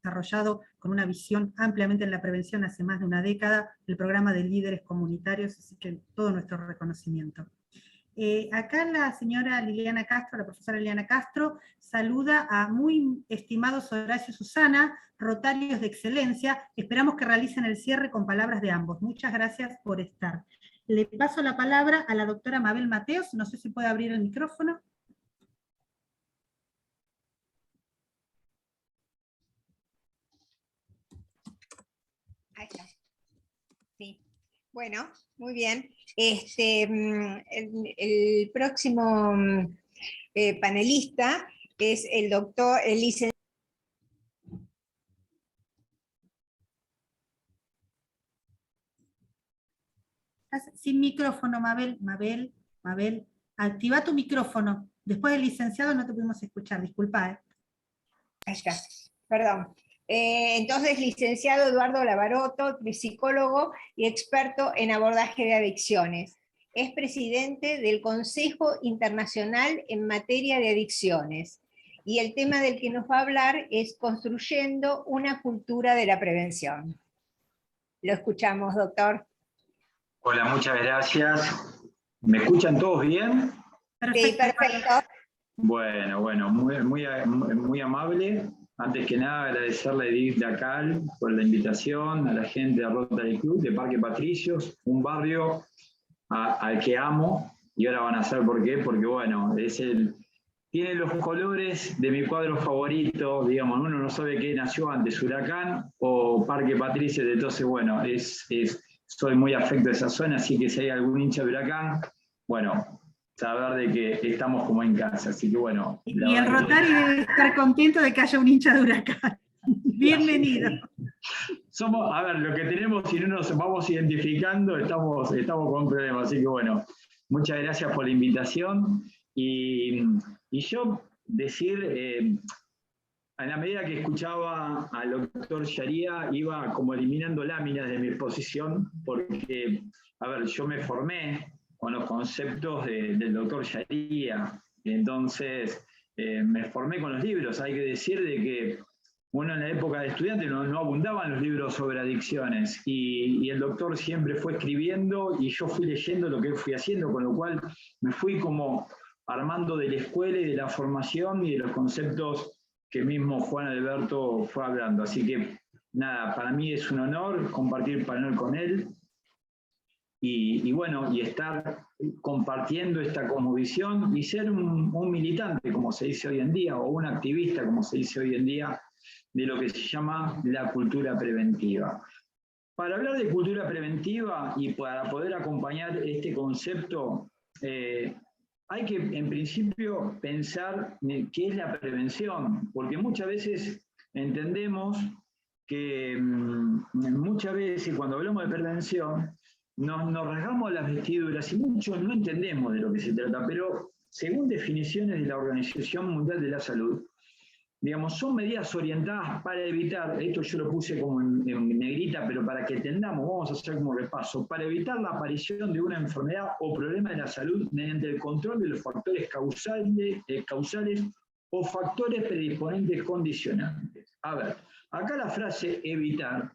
Speaker 3: desarrollado con una visión ampliamente en la prevención hace más de una década el programa de líderes comunitarios, así que todo nuestro reconocimiento. Acá la señora Liliana Castro, la profesora Liliana Castro, saluda a muy estimados Horacio y Susana, rotarios de excelencia. Esperamos que realicen el cierre con palabras de ambos. Muchas gracias por estar. Le paso la palabra a la doctora Mabel Mateos, no sé si puede abrir el micrófono.
Speaker 7: Ahí está. Sí. Bueno, muy bien. El próximo panelista es el licenciado
Speaker 3: Estás sin micrófono, Mabel. Mabel, activa tu micrófono. Después del licenciado no te pudimos escuchar, disculpa.
Speaker 7: Ahí está, perdón. Entonces, licenciado Eduardo Lavarotto, psicólogo y experto en abordaje de adicciones. Es presidente del Consejo Internacional en materia de adicciones. Y el tema del que nos va a hablar es construyendo una cultura de la prevención. Lo escuchamos, doctor.
Speaker 8: Hola, muchas gracias. ¿Me escuchan todos bien?
Speaker 3: Perfecto.
Speaker 7: Sí, perfecto.
Speaker 8: Bueno, muy amable. Antes que nada, agradecerle a Edith Dacal por la invitación, a la gente de Rotary Club de Parque Patricios, un barrio al que amo, y ahora van a saber por qué, porque bueno, tiene los colores de mi cuadro favorito, digamos, uno no sabe qué nació antes, Huracán o Parque Patricios, entonces bueno, soy muy afecto a esa zona, así que si hay algún hincha de Huracán, bueno, saber de que estamos como en casa, así que bueno.
Speaker 3: Y el Rotary debe estar contento de que haya un hincha de Huracán. Bienvenido.
Speaker 8: A ver, lo que tenemos, si no nos vamos identificando, estamos con problemas, así que bueno, muchas gracias por la invitación. Y yo decir, a la medida que escuchaba al doctor Sharia, iba como eliminando láminas de mi exposición, porque, a ver, yo me formé con los conceptos del doctor Sharia, entonces me formé con los libros. Hay que decir de que uno en la época de estudiante no abundaban los libros sobre adicciones, y el doctor siempre fue escribiendo y yo fui leyendo lo que él fui haciendo, con lo cual me fui como armando de la escuela y de la formación y de los conceptos que mismo Juan Alberto fue hablando. Así que nada, para mí es un honor compartir panel con él y bueno, y estar compartiendo esta cosmovisión y ser un militante, como se dice hoy en día, o un activista, como se dice hoy en día, de lo que se llama la cultura preventiva. Para hablar de cultura preventiva y para poder acompañar este concepto, hay que, en principio, pensar qué es la prevención, porque muchas veces entendemos que, muchas veces cuando hablamos de prevención, nos rasgamos las vestiduras y muchos no entendemos de lo que se trata, pero según definiciones de la Organización Mundial de la Salud, digamos, son medidas orientadas para evitar, esto yo lo puse como en negrita, pero para que entendamos, vamos a hacer como repaso, para evitar la aparición de una enfermedad o problema de la salud mediante el control de los factores causales o factores predisponentes condicionantes. A ver, acá la frase evitar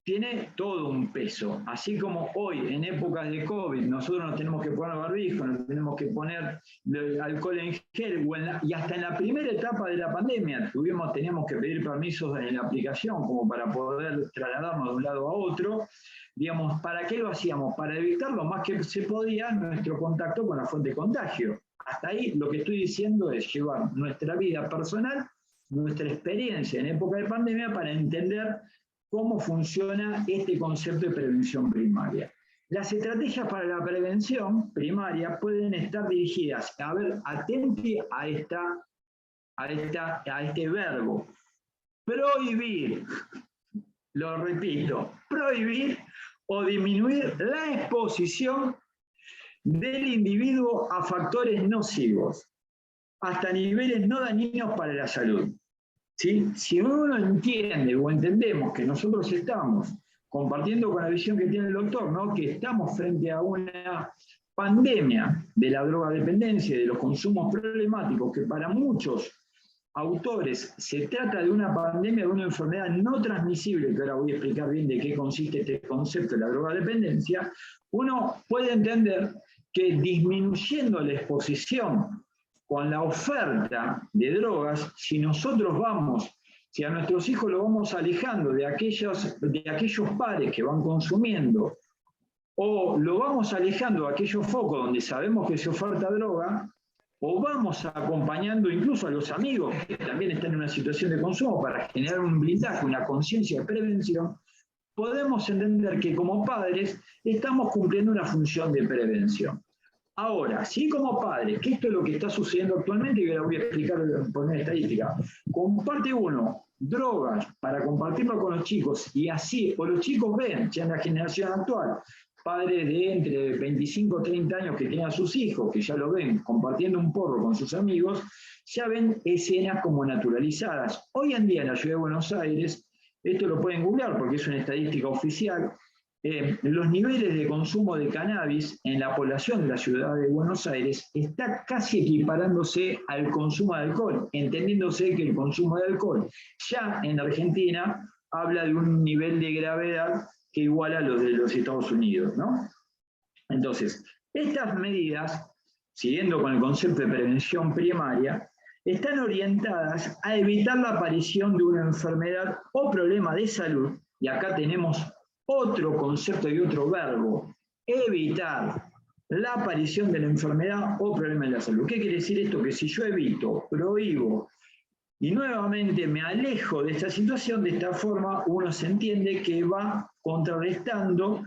Speaker 8: tiene todo un peso, así como hoy en épocas de COVID nosotros nos tenemos que poner barbijo, nos tenemos que poner alcohol en gel, y hasta en la primera etapa de la pandemia teníamos que pedir permisos en la aplicación como para poder trasladarnos de un lado a otro, digamos, ¿para qué lo hacíamos? Para evitar lo más que se podía nuestro contacto con la fuente de contagio. Hasta ahí lo que estoy diciendo es llevar nuestra vida personal, nuestra experiencia en época de pandemia para entender cómo funciona este concepto de prevención primaria. Las estrategias para la prevención primaria pueden estar dirigidas, a ver, atente a este verbo, prohibir, lo repito, prohibir o disminuir la exposición del individuo a factores nocivos, hasta niveles no dañinos para la salud. ¿Sí? Si uno entiende o entendemos que nosotros estamos compartiendo con la visión que tiene el doctor, ¿no? Que estamos frente a una pandemia de la drogadependencia y de los consumos problemáticos, que para muchos autores se trata de una pandemia, de una enfermedad no transmisible, que ahora voy a explicar bien de qué consiste este concepto de la drogadependencia, uno puede entender que disminuyendo la exposición con la oferta de drogas, si a nuestros hijos lo vamos alejando de aquellos pares que van consumiendo, o lo vamos alejando de aquellos focos donde sabemos que se oferta droga, o vamos acompañando incluso a los amigos que también están en una situación de consumo para generar un blindaje, una conciencia de prevención, podemos entender que como padres estamos cumpliendo una función de prevención. Ahora, si como padre, que esto es lo que está sucediendo actualmente, y ahora voy a explicar, poner estadística, comparte uno drogas para compartirlo con los chicos, y así, o los chicos ven, ya en la generación actual, padres de entre 25 y 30 años que tienen a sus hijos, que ya lo ven compartiendo un porro con sus amigos, ya ven escenas como naturalizadas. Hoy en día en la ciudad de Buenos Aires, esto lo pueden googlear porque es una estadística oficial, los niveles de consumo de cannabis en la población de la ciudad de Buenos Aires está casi equiparándose al consumo de alcohol, entendiéndose que el consumo de alcohol ya en Argentina habla de un nivel de gravedad que iguala a los de los Estados Unidos, ¿no? Entonces, estas medidas, siguiendo con el concepto de prevención primaria, están orientadas a evitar la aparición de una enfermedad o problema de salud, y acá tenemos otro concepto y otro verbo, evitar la aparición de la enfermedad o problema de la salud. ¿Qué quiere decir esto? Que si yo evito, prohíbo y nuevamente me alejo de esta situación, de esta forma uno se entiende que va contrarrestando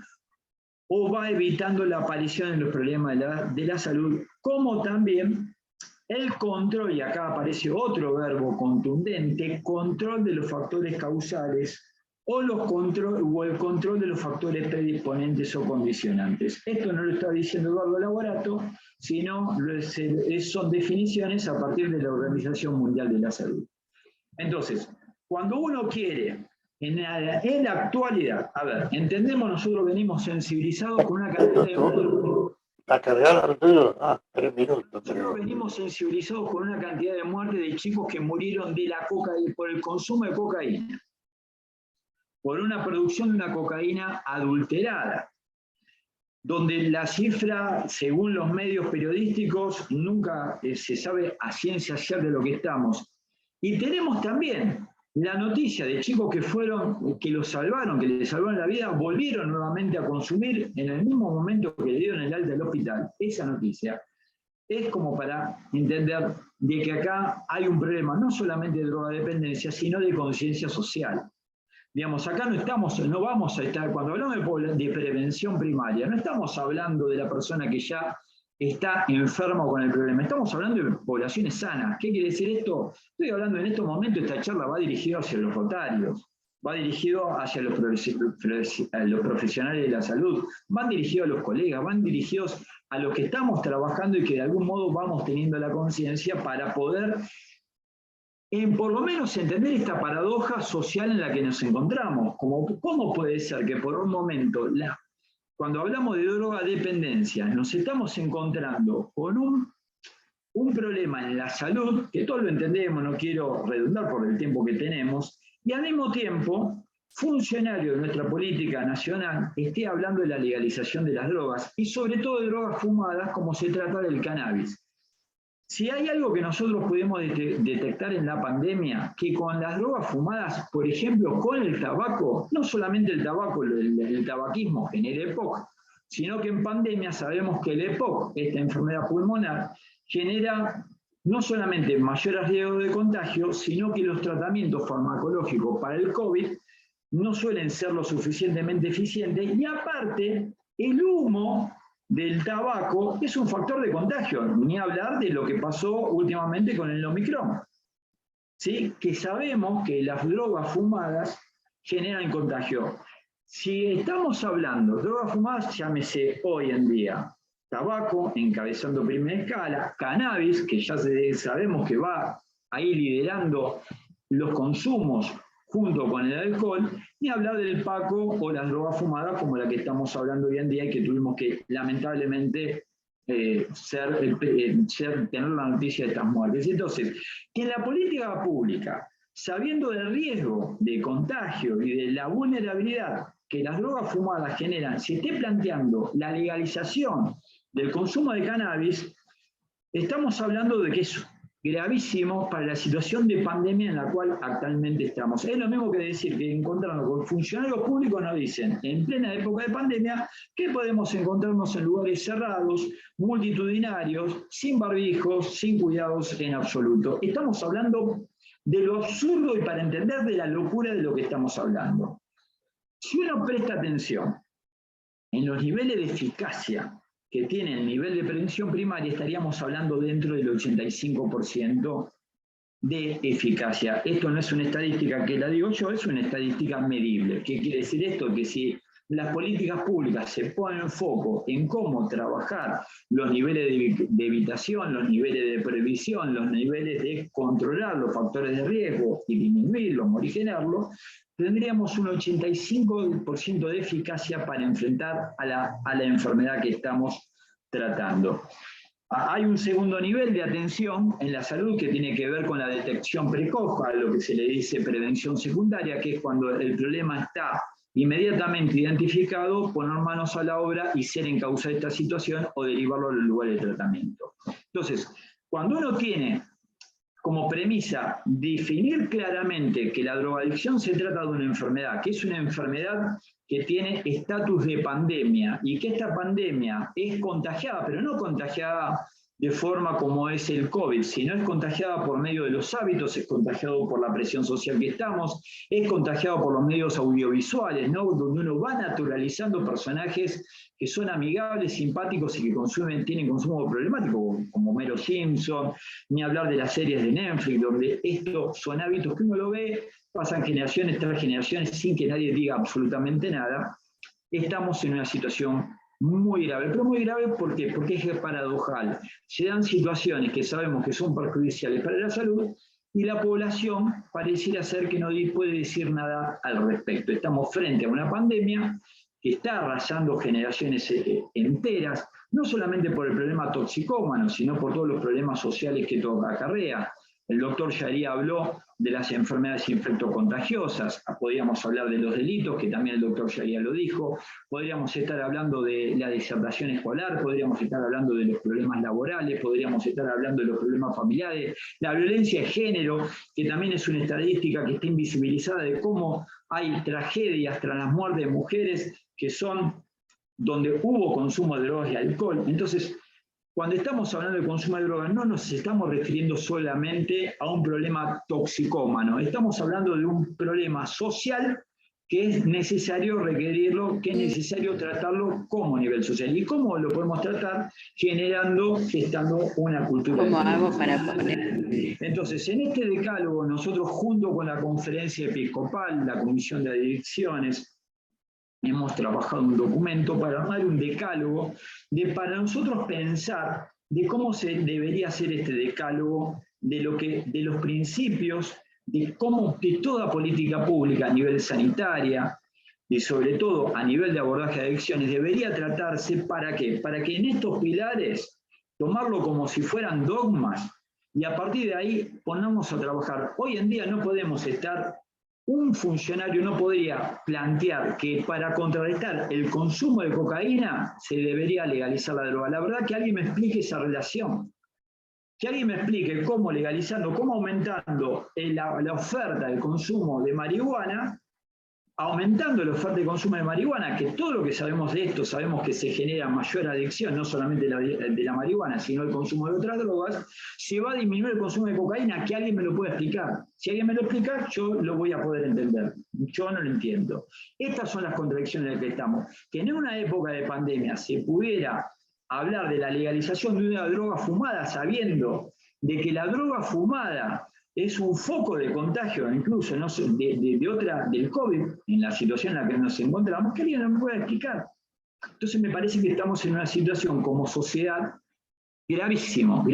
Speaker 8: o va evitando la aparición de los problemas de la salud, como también el control, y acá aparece otro verbo contundente, control de los factores causales o el control de los factores predisponentes o condicionantes. Esto no lo está diciendo Eduardo Lavorato, sino son definiciones a partir de la Organización Mundial de la Salud. Entonces, cuando uno quiere, en la actualidad, a ver, entendemos, nosotros venimos sensibilizados con una cantidad de muertes.
Speaker 9: A cargar, 3 minutos.
Speaker 8: Nosotros venimos sensibilizados con una cantidad de muertes de chicos que murieron de la cocaína, por el consumo de cocaína, por una producción de una cocaína adulterada, donde la cifra, según los medios periodísticos, nunca se sabe a ciencia cierta de lo que estamos. Y tenemos también la noticia de chicos que los salvaron, que les salvaron la vida, volvieron nuevamente a consumir en el mismo momento que le dieron el alta al hospital. Esa noticia es como para entender de que acá hay un problema no solamente de drogadependencia, sino de conciencia social. Digamos, acá no vamos a estar, cuando hablamos de prevención primaria, no estamos hablando de la persona que ya está enfermo con el problema, estamos hablando de poblaciones sanas. ¿Qué quiere decir esto? Estoy hablando en estos momentos, esta charla va dirigida hacia los rotarios, va dirigido hacia los profesionales de la salud, van dirigidos a los colegas, van dirigidos a los que estamos trabajando y que de algún modo vamos teniendo la conciencia para poder por lo menos entender esta paradoja social en la que nos encontramos. ¿Cómo puede ser que por un momento, cuando hablamos de drogadependencia, nos estamos encontrando con un problema en la salud, que todos lo entendemos, no quiero redundar por el tiempo que tenemos, y al mismo tiempo, funcionario de nuestra política nacional esté hablando de la legalización de las drogas, y sobre todo de drogas fumadas, como se trata del cannabis? Si hay algo que nosotros pudimos detectar en la pandemia, que con las drogas fumadas, por ejemplo, con el tabaco, no solamente el tabaco, el tabaquismo genera EPOC, sino que en pandemia sabemos que el EPOC, esta enfermedad pulmonar, genera no solamente mayor riesgo de contagio, sino que los tratamientos farmacológicos para el COVID no suelen ser lo suficientemente eficientes, y aparte, el humo del tabaco es un factor de contagio, ni hablar de lo que pasó últimamente con el Omicron, ¿sí? Que sabemos que las drogas fumadas generan contagio. Si estamos hablando de drogas fumadas, llámese hoy en día tabaco, encabezando primera escala, cannabis, que ya sabemos que va ahí liderando los consumos junto con el alcohol, ni hablar del paco o las drogas fumadas como la que estamos hablando hoy en día y que tuvimos que lamentablemente tener la noticia de estas muertes. Entonces, en la política pública, sabiendo del riesgo de contagio y de la vulnerabilidad que las drogas fumadas generan, se esté planteando la legalización del consumo de cannabis, estamos hablando de que es gravísimo para la situación de pandemia en la cual actualmente estamos. Es lo mismo que decir que encontrarnos con funcionarios públicos nos dicen, en plena época de pandemia, que podemos encontrarnos en lugares cerrados, multitudinarios, sin barbijos, sin cuidados en absoluto. Estamos hablando de lo absurdo y para entender de la locura de lo que estamos hablando. Si uno presta atención en los niveles de eficacia que tiene el nivel de prevención primaria, estaríamos hablando dentro del 85% de eficacia. Esto no es una estadística que la digo yo, es una estadística medible. ¿Qué quiere decir esto? Que si las políticas públicas se ponen foco en cómo trabajar los niveles de evitación, los niveles de previsión, los niveles de controlar los factores de riesgo y disminuirlos, morigerarlos, tendríamos un 85% de eficacia para enfrentar a la enfermedad que estamos tratando. Hay un segundo nivel de atención en la salud que tiene que ver con la detección precoz, a lo que se le dice prevención secundaria, que es cuando el problema está inmediatamente identificado, poner manos a la obra y ser en causa de esta situación o derivarlo al lugar de tratamiento. Entonces, cuando uno tiene como premisa definir claramente que la drogadicción se trata de una enfermedad, que es una enfermedad que tiene estatus de pandemia y que esta pandemia es contagiada, pero no contagiada de forma como es el COVID, sino es contagiada por medio de los hábitos, es contagiado por la presión social que estamos, es contagiado por los medios audiovisuales, ¿no? Donde uno va naturalizando personajes que son amigables, simpáticos y que tienen consumo problemático, como Homero Simpson, ni hablar de las series de Netflix, donde estos son hábitos que uno lo ve, pasan generaciones tras generaciones sin que nadie diga absolutamente nada. Estamos en una situación muy grave, pero muy grave ¿por qué? Porque es paradojal. Se dan situaciones que sabemos que son perjudiciales para la salud y la población pareciera ser que no puede decir nada al respecto. Estamos frente a una pandemia que está arrasando generaciones enteras, no solamente por el problema toxicómano, sino por todos los problemas sociales que todo acarrea. El doctor Yarí habló de las enfermedades infectocontagiosas, podríamos hablar de los delitos, que también el doctor Yarí lo dijo, podríamos estar hablando de la desertación escolar, podríamos estar hablando de los problemas laborales, podríamos estar hablando de los problemas familiares, la violencia de género, que también es una estadística que está invisibilizada de cómo hay tragedias tras las muertes de mujeres que son donde hubo consumo de drogas y alcohol. Entonces, cuando estamos hablando de consumo de drogas, no nos estamos refiriendo solamente a un problema toxicómano, estamos hablando de un problema social que es necesario requerirlo, que es necesario tratarlo como nivel social. ¿Y cómo lo podemos tratar? Gestando una cultura.
Speaker 10: ¿Cómo hago para poner?
Speaker 8: Entonces, en este decálogo, nosotros junto con la Conferencia Episcopal, la Comisión de Adicciones, hemos trabajado un documento para armar un decálogo para nosotros pensar de cómo se debería hacer este decálogo, de los principios, de cómo de toda política pública a nivel sanitaria y sobre todo a nivel de abordaje de adicciones debería tratarse ¿para qué? Para que en estos pilares tomarlo como si fueran dogmas y a partir de ahí ponernos a trabajar. Hoy en día no podemos estar. Un funcionario no podría plantear que para contrarrestar el consumo de cocaína se debería legalizar la droga. La verdad que alguien me explique esa relación. Que alguien me explique cómo legalizando, cómo aumentando la oferta del consumo de marihuana, aumentando la oferta de consumo de marihuana, que todo lo que sabemos de esto, sabemos que se genera mayor adicción, no solamente de la marihuana, sino el consumo de otras drogas, se va a disminuir el consumo de cocaína, que alguien me lo pueda explicar. Si alguien me lo explica, yo lo voy a poder entender. Yo no lo entiendo. Estas son las contradicciones en las que estamos. Que en una época de pandemia se pudiera hablar de la legalización de una droga fumada, sabiendo de que la droga fumada es un foco de contagio, incluso no sé, del COVID, en la situación en la que nos encontramos, que alguien nos pueda explicar. Entonces me parece que estamos en una situación como sociedad gravísimo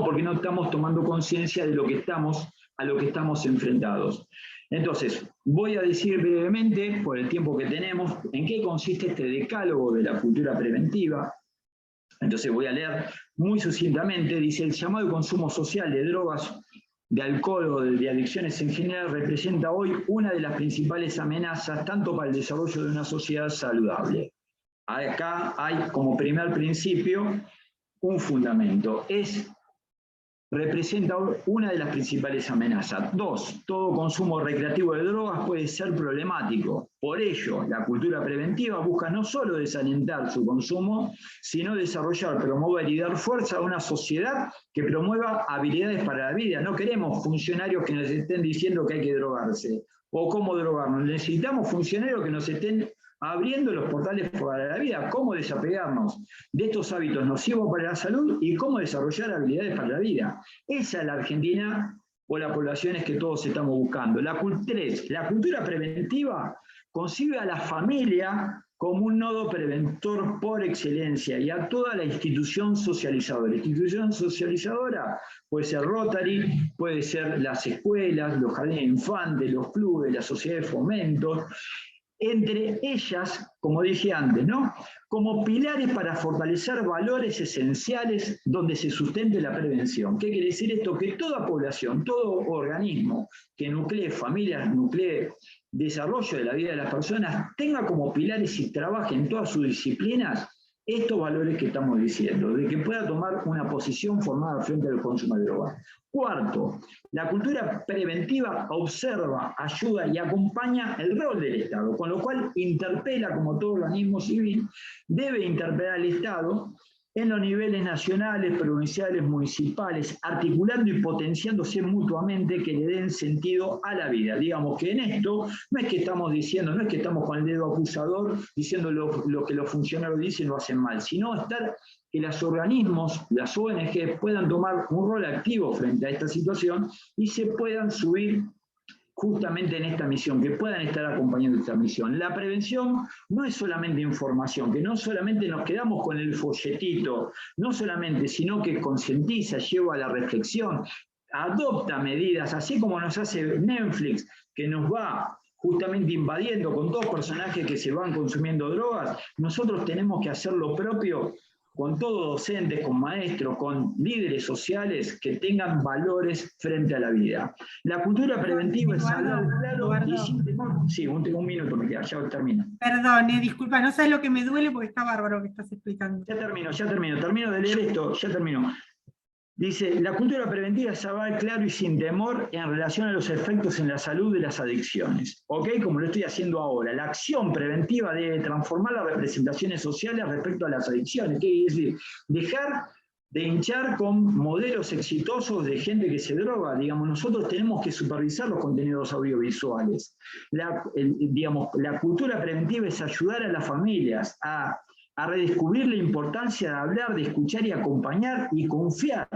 Speaker 8: porque no estamos tomando conciencia de a lo que estamos enfrentados. Entonces, voy a decir brevemente, por el tiempo que tenemos, en qué consiste este decálogo de la cultura preventiva. Entonces voy a leer muy sucintamente, dice: el llamado consumo social de drogas, de alcohol o de adicciones en general representa hoy una de las principales amenazas tanto para el desarrollo de una sociedad saludable. Acá hay como primer principio un fundamento, representa una de las principales amenazas. 2, todo consumo recreativo de drogas puede ser problemático. Por ello, la cultura preventiva busca no solo desalentar su consumo, sino desarrollar, promover y dar fuerza a una sociedad que promueva habilidades para la vida. No queremos funcionarios que nos estén diciendo que hay que drogarse o cómo drogarnos. Necesitamos funcionarios que nos estén abriendo los portales para la vida, cómo desapegarnos de estos hábitos nocivos para la salud y cómo desarrollar habilidades para la vida. Esa es la Argentina o las poblaciones que todos estamos buscando. 3, la cultura preventiva concibe a la familia como un nodo preventor por excelencia y a toda la institución socializadora. Institución socializadora puede ser Rotary, puede ser las escuelas, los jardines de infantes, los clubes, las sociedades de fomento, entre ellas, como dije antes, ¿no?, como pilares para fortalecer valores esenciales donde se sustente la prevención. ¿Qué quiere decir esto? Que toda población, todo organismo que nuclee familias, nuclee desarrollo de la vida de las personas, tenga como pilares y trabaje en todas sus disciplinas estos valores que estamos diciendo, de que pueda tomar una posición formada frente al consumo de drogas. Cuarto, la cultura preventiva observa, ayuda y acompaña el rol del Estado, con lo cual interpela, como todo organismo civil, debe interpelar al Estado en los niveles nacionales, provinciales, municipales, articulando y potenciándose mutuamente que le den sentido a la vida. Digamos que en esto no es que estamos diciendo, no es que estamos con el dedo acusador diciendo lo que los funcionarios dicen lo hacen mal, sino estar que los organismos, las ONG, puedan tomar un rol activo frente a esta situación y se puedan subir justamente en esta misión, que puedan estar acompañando esta misión. La prevención no es solamente información, que no solamente nos quedamos con el folletito, no solamente, sino que concientiza, lleva a la reflexión, adopta medidas, así como nos hace Netflix, que nos va justamente invadiendo con todos personajes que se van consumiendo drogas. Nosotros tenemos que hacer lo propio con todos docentes, con maestros, con líderes sociales que tengan valores frente a la vida. La cultura preventiva es hablar claro y sin temor. Sí, un minuto me queda, ya termino.
Speaker 3: Perdón, disculpa, no sabes lo que me duele porque está bárbaro lo que estás explicando.
Speaker 8: Ya termino de leer esto, ya termino. Dice, la cultura preventiva es hablar claro y sin temor en relación a los efectos en la salud de las adicciones. ¿Ok? Como lo estoy haciendo ahora. La acción preventiva debe transformar las representaciones sociales respecto a las adicciones. ¿Qué quiere decir? Dejar de hinchar con modelos exitosos de gente que se droga. Digamos, nosotros tenemos que supervisar los contenidos audiovisuales. La cultura preventiva es ayudar a las familias a redescubrir la importancia de hablar, de escuchar y acompañar y confiar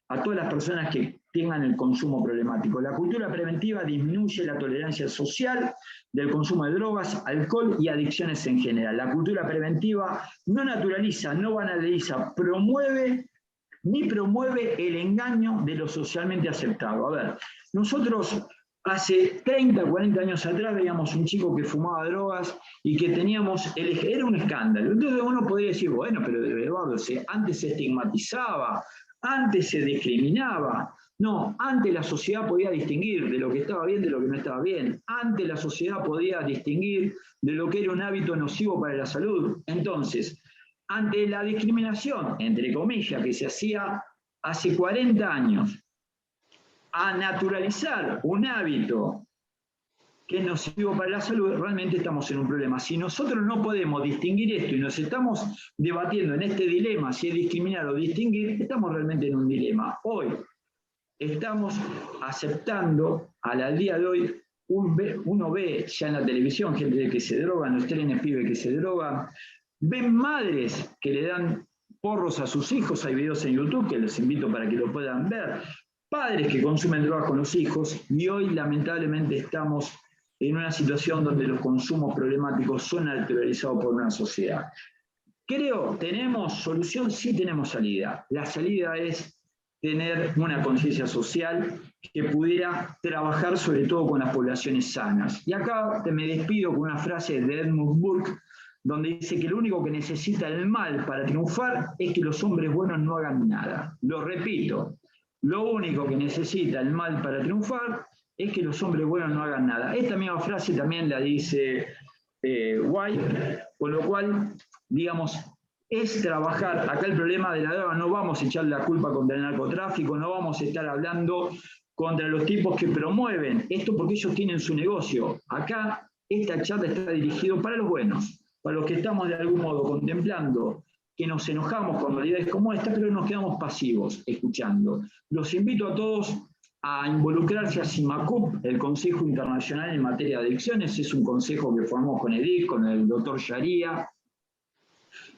Speaker 8: a todas las personas que tengan el consumo problemático. La cultura preventiva disminuye la tolerancia social del consumo de drogas, alcohol y adicciones en general. La cultura preventiva no naturaliza, no banaliza, promueve el engaño de lo socialmente aceptado. A ver, nosotros hace 30, 40 años atrás veíamos un chico que fumaba drogas y que era un escándalo. Entonces uno podría decir, bueno, pero Eduardo, antes se estigmatizaba, antes se discriminaba. No, antes la sociedad podía distinguir de lo que estaba bien de lo que no estaba bien. Antes la sociedad podía distinguir de lo que era un hábito nocivo para la salud. Entonces, ante la discriminación, entre comillas, que se hacía hace 40 años, a naturalizar un hábito que es nocivo para la salud, realmente estamos en un problema. Si nosotros no podemos distinguir esto y nos estamos debatiendo en este dilema, si es discriminar o distinguir, estamos realmente en un dilema. Hoy estamos aceptando, al día de hoy, uno ve ya en la televisión gente que se droga, en los trenes pibes que se drogan, ven madres que le dan porros a sus hijos, hay videos en YouTube que les invito para que lo puedan ver, padres que consumen drogas con los hijos, y hoy lamentablemente estamos en una situación donde los consumos problemáticos son naturalizados por una sociedad. Creo, ¿tenemos solución? Sí tenemos salida. La salida es tener una conciencia social que pudiera trabajar sobre todo con las poblaciones sanas. Y acá me despido con una frase de Edmund Burke, donde dice que lo único que necesita el mal para triunfar es que los hombres buenos no hagan nada. Lo repito. Lo único que necesita el mal para triunfar es que los hombres buenos no hagan nada. Esta misma frase también la dice White, con lo cual, digamos, es trabajar. Acá el problema de la droga, no vamos a echar la culpa contra el narcotráfico, no vamos a estar hablando contra los tipos que promueven esto porque ellos tienen su negocio. Acá esta charla está dirigida para los buenos, para los que estamos de algún modo contemplando que nos enojamos con realidades como esta, pero nos quedamos pasivos escuchando. Los invito a todos a involucrarse a CIMACUP, el Consejo Internacional en Materia de Adicciones. Es un consejo que formamos con EDIC, con el doctor Sharia,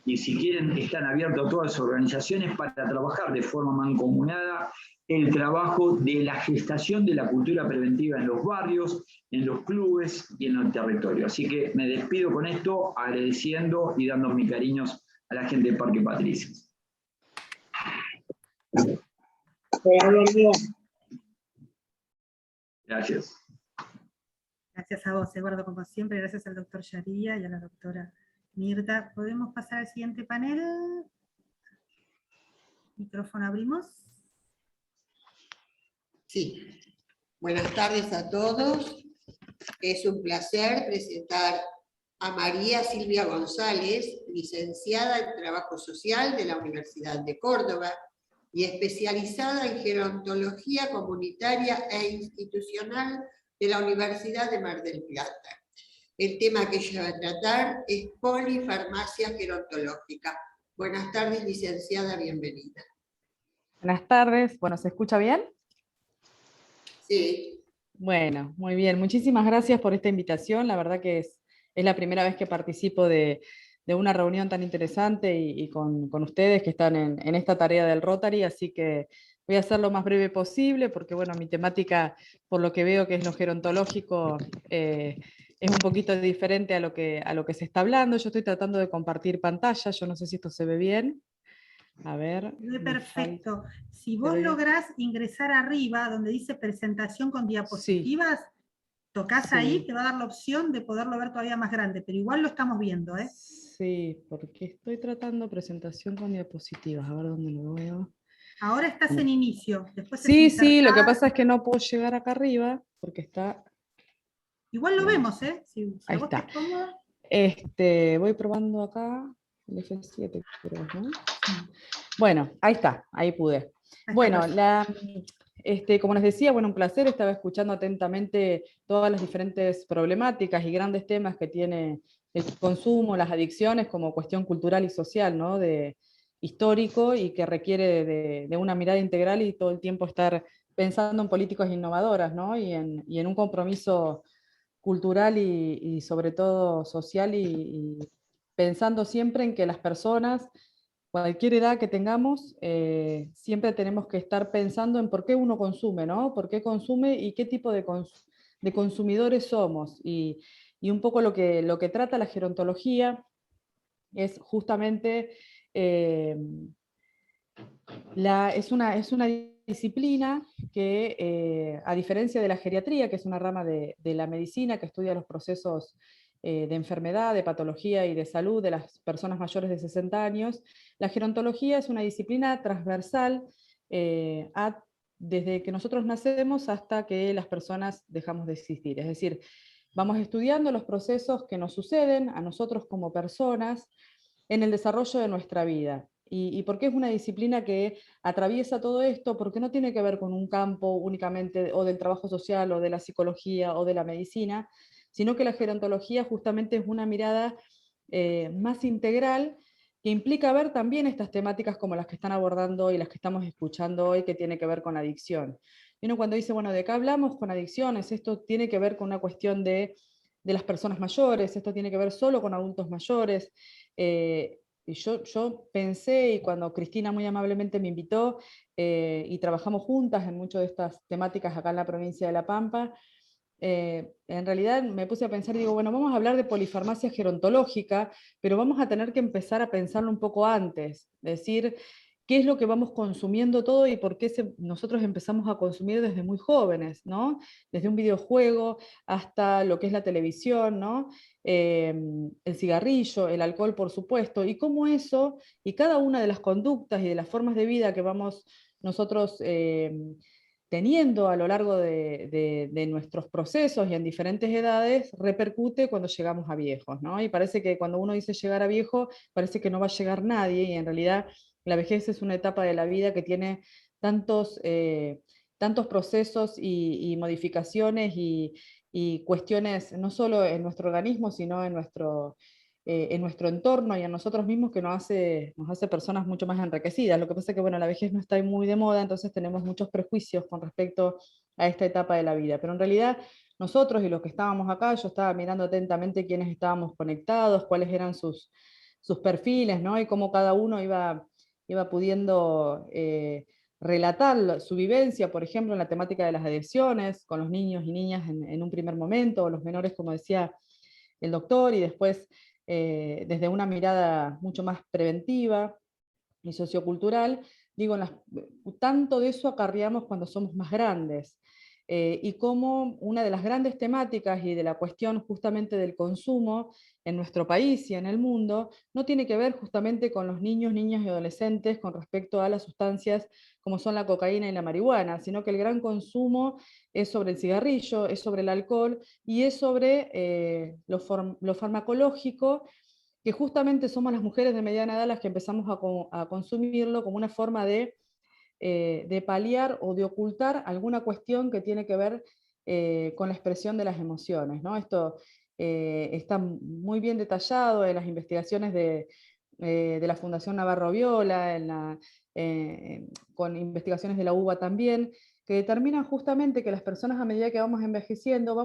Speaker 8: y si quieren están abiertos a todas las organizaciones para trabajar de forma mancomunada el trabajo de la gestación de la cultura preventiva en los barrios, en los clubes y en el territorio. Así que me despido con esto, agradeciendo y dando mis cariños a la gente de Parque Patricios. Gracias.
Speaker 3: Gracias a vos, Eduardo, como siempre. Gracias al doctor Yaría y a la doctora Mirta. ¿Podemos pasar al siguiente panel? Micrófono abrimos.
Speaker 10: Sí. Buenas tardes a todos. Es un placer presentar a María Silvia González, licenciada en Trabajo Social de la Universidad de Córdoba y especializada en gerontología comunitaria e institucional de la Universidad de Mar del Plata. El tema que ella va a tratar es polifarmacia gerontológica. Buenas tardes, licenciada, bienvenida.
Speaker 11: Buenas tardes. Bueno, ¿se escucha bien?
Speaker 10: Sí.
Speaker 11: Bueno, muy bien. Muchísimas gracias por esta invitación. La verdad que es la primera vez que participo de una reunión tan interesante y con ustedes que están en esta tarea del Rotary, así que voy a hacer lo más breve posible porque, bueno, mi temática, por lo que veo que es lo gerontológico, es un poquito diferente a lo que se está hablando. Yo estoy tratando de compartir pantalla, yo no sé si esto se ve bien. A ver.
Speaker 3: Perfecto. Si vos lográs ingresar arriba, donde dice presentación con diapositivas, tocas ahí, te va a dar la opción de poderlo ver todavía más grande, pero igual lo estamos viendo, ¿eh?
Speaker 11: Sí, porque estoy tratando presentación con diapositivas, a ver dónde lo veo.
Speaker 3: Ahora estás en inicio. Después
Speaker 11: sí, lo que pasa es que no puedo llegar acá arriba, porque está...
Speaker 3: Igual lo vemos, ¿eh? Si
Speaker 11: ahí
Speaker 3: vos
Speaker 11: está.
Speaker 3: te cómodo.
Speaker 11: Voy probando acá, el F7 creo, ¿no? Bueno, ahí está, ahí pude. Bueno, como les decía, bueno, un placer, estaba escuchando atentamente todas las diferentes problemáticas y grandes temas que tiene el consumo, las adicciones como cuestión cultural y social, ¿no? Histórico y que requiere de una mirada integral y todo el tiempo estar pensando en políticas innovadoras, ¿no? Y en un compromiso cultural y sobre todo social y pensando siempre en que las personas, cualquier edad que tengamos, siempre tenemos que estar pensando en por qué uno consume, ¿no? Por qué consume y qué tipo de consumidores somos. Y un poco lo que trata la gerontología es justamente, es una disciplina que, a diferencia de la geriatría, que es una rama de la medicina que estudia los procesos de enfermedad, de patología y de salud de las personas mayores de 60 años, la gerontología es una disciplina transversal desde que nosotros nacemos hasta que las personas dejamos de existir. Es decir, vamos estudiando los procesos que nos suceden a nosotros como personas en el desarrollo de nuestra vida. ¿Y por qué es una disciplina que atraviesa todo esto? Porque no tiene que ver con un campo únicamente o del trabajo social o de la psicología o de la medicina, sino que la gerontología justamente es una mirada más integral que implica ver también estas temáticas como las que están abordando y las que estamos escuchando hoy, que tiene que ver con adicción. Y uno cuando dice, bueno, ¿de qué hablamos con adicciones? Esto tiene que ver con una cuestión de las personas mayores, esto tiene que ver solo con adultos mayores. Y yo pensé, y cuando Cristina muy amablemente me invitó, y trabajamos juntas en muchas de estas temáticas acá en la provincia de La Pampa, en realidad me puse a pensar y digo, bueno, vamos a hablar de polifarmacia gerontológica, pero vamos a tener que empezar a pensarlo un poco antes, decir qué es lo que vamos consumiendo todo y por qué nosotros empezamos a consumir desde muy jóvenes, ¿no? Desde un videojuego hasta lo que es la televisión, ¿no? El cigarrillo, el alcohol, por supuesto, y cómo eso, y cada una de las conductas y de las formas de vida que vamos nosotros teniendo a lo largo de nuestros procesos y en diferentes edades, repercute cuando llegamos a viejos, ¿no? Y parece que cuando uno dice llegar a viejo, parece que no va a llegar nadie, y en realidad la vejez es una etapa de la vida que tiene tantos procesos y modificaciones y cuestiones, no solo en nuestro organismo, sino en nuestro entorno y en nosotros mismos, que nos hace personas mucho más enriquecidas. Lo que pasa es que, bueno, la vejez no está muy de moda, entonces tenemos muchos prejuicios con respecto a esta etapa de la vida. Pero en realidad nosotros y los que estábamos acá, yo estaba mirando atentamente quiénes estábamos conectados, cuáles eran sus perfiles, ¿no? Y cómo cada uno iba pudiendo relatar su vivencia, por ejemplo, en la temática de las adicciones, con los niños y niñas en un primer momento, o los menores, como decía el doctor, y después desde una mirada mucho más preventiva y sociocultural, digo, tanto de eso acarreamos cuando somos más grandes. Y como una de las grandes temáticas y de la cuestión justamente del consumo en nuestro país y en el mundo, no tiene que ver justamente con los niños, niñas y adolescentes con respecto a las sustancias como son la cocaína y la marihuana, sino que el gran consumo es sobre el cigarrillo, es sobre el alcohol y es sobre lo farmacológico, que justamente somos las mujeres de mediana edad las que empezamos a consumirlo como una forma de paliar o de ocultar alguna cuestión que tiene que ver con la expresión de las emociones, ¿no? Esto está muy bien detallado en las investigaciones de la Fundación Navarro Viola, con investigaciones de la UBA también, que determinan justamente que las personas a medida que vamos envejeciendo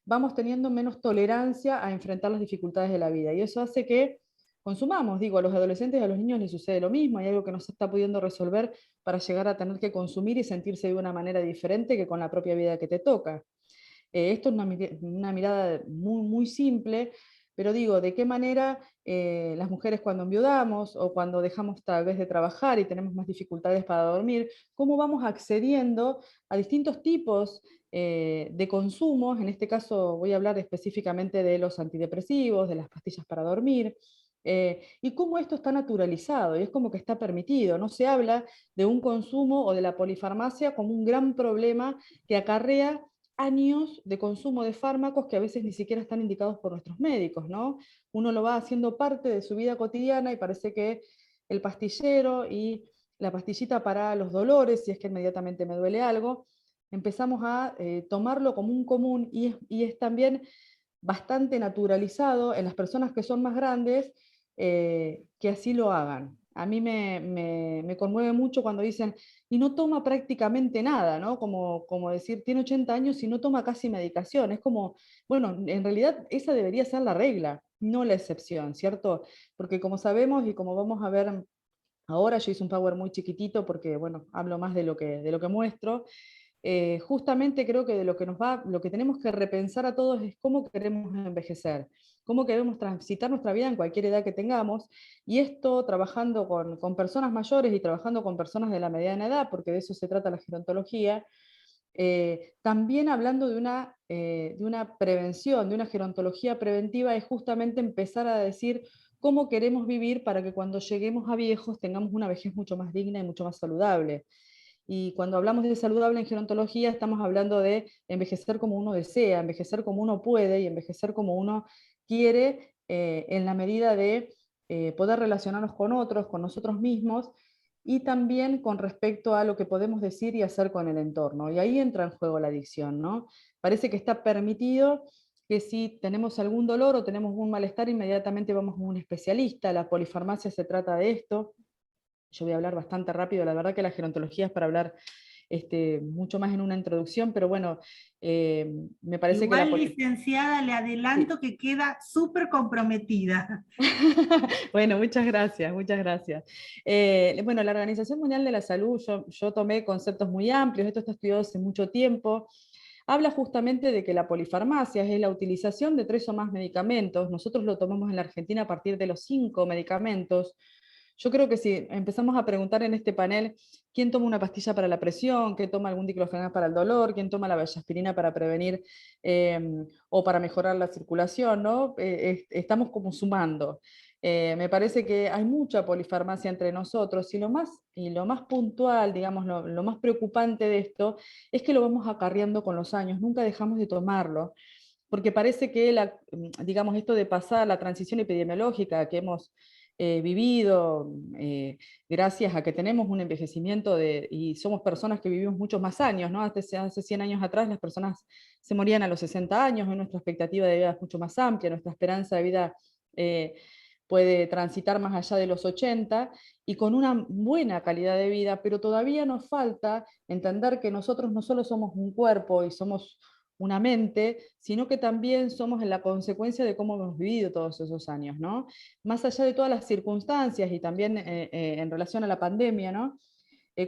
Speaker 11: vamos teniendo menos tolerancia a enfrentar las dificultades de la vida. Y eso hace que consumamos, digo, a los adolescentes y a los niños les sucede lo mismo, hay algo que no se está pudiendo resolver para llegar a tener que consumir y sentirse de una manera diferente que con la propia vida que te toca. Esto es una mirada muy, muy simple, pero digo, ¿de qué manera las mujeres cuando enviudamos o cuando dejamos tal vez de trabajar y tenemos más dificultades para dormir, cómo vamos accediendo a distintos tipos de consumos? En este caso voy a hablar específicamente de los antidepresivos, de las pastillas para dormir, y cómo esto está naturalizado y es como que está permitido. No se habla de un consumo o de la polifarmacia como un gran problema que acarrea años de consumo de fármacos que a veces ni siquiera están indicados por nuestros médicos, ¿no? Uno lo va haciendo parte de su vida cotidiana y parece que el pastillero y la pastillita para los dolores, si es que inmediatamente me duele algo, empezamos a tomarlo como un común y es también bastante naturalizado en las personas que son más grandes que así lo hagan. A mí me conmueve mucho cuando dicen, y no toma prácticamente nada, ¿no? Como decir, tiene 80 años y no toma casi medicación. Es como, bueno, en realidad esa debería ser la regla, no la excepción, ¿cierto? Porque como sabemos y como vamos a ver ahora, yo hice un power muy chiquitito porque, bueno, hablo más de lo que muestro. Justamente creo que de lo que tenemos que repensar a todos es cómo queremos envejecer, cómo queremos transitar nuestra vida en cualquier edad que tengamos, y esto trabajando con personas mayores y trabajando con personas de la mediana edad, porque de eso se trata la gerontología, también hablando de una prevención, de una gerontología preventiva, es justamente empezar a decir cómo queremos vivir para que cuando lleguemos a viejos tengamos una vejez mucho más digna y mucho más saludable. Y cuando hablamos de saludable en gerontología, estamos hablando de envejecer como uno desea, envejecer como uno puede y envejecer como uno quiere, en la medida de poder relacionarnos con otros, con nosotros mismos, y también con respecto a lo que podemos decir y hacer con el entorno. Y ahí entra en juego la adicción, ¿no? Parece que está permitido que si tenemos algún dolor o tenemos un malestar, inmediatamente vamos a un especialista. La polifarmacia se trata de esto. Yo voy a hablar bastante rápido, la verdad que la gerontología es para hablar mucho más en una introducción, pero bueno, me parece
Speaker 3: Igual,
Speaker 11: que
Speaker 3: licenciada, le adelanto que queda súper comprometida.
Speaker 11: Bueno, muchas gracias, muchas gracias. Bueno, la Organización Mundial de la Salud, yo tomé conceptos muy amplios, esto está estudiado hace mucho tiempo, habla justamente de que la polifarmacia es la utilización de 3 o más medicamentos. Nosotros lo tomamos en la Argentina a partir de los 5 medicamentos. Yo creo que si empezamos a preguntar en este panel quién toma una pastilla para la presión, quién toma algún diclofenac para el dolor, quién toma la vallaspirina para prevenir o para mejorar la circulación, ¿no? Estamos como sumando. Me parece que hay mucha polifarmacia entre nosotros y lo más puntual, digamos, lo más preocupante de esto es que lo vamos acarreando con los años, nunca dejamos de tomarlo, porque parece que digamos, esto de pasar la transición epidemiológica que hemos vivido, gracias a que tenemos un envejecimiento y somos personas que vivimos muchos más años, ¿no? Hace 100 años atrás las personas se morían a los 60 años, hoy nuestra expectativa de vida es mucho más amplia, nuestra esperanza de vida puede transitar más allá de los 80 y con una buena calidad de vida, pero todavía nos falta entender que nosotros no solo somos un cuerpo y somos una mente, sino que también somos en la consecuencia de cómo hemos vivido todos esos años, ¿no? Más allá de todas las circunstancias y también en relación a la pandemia, ¿no?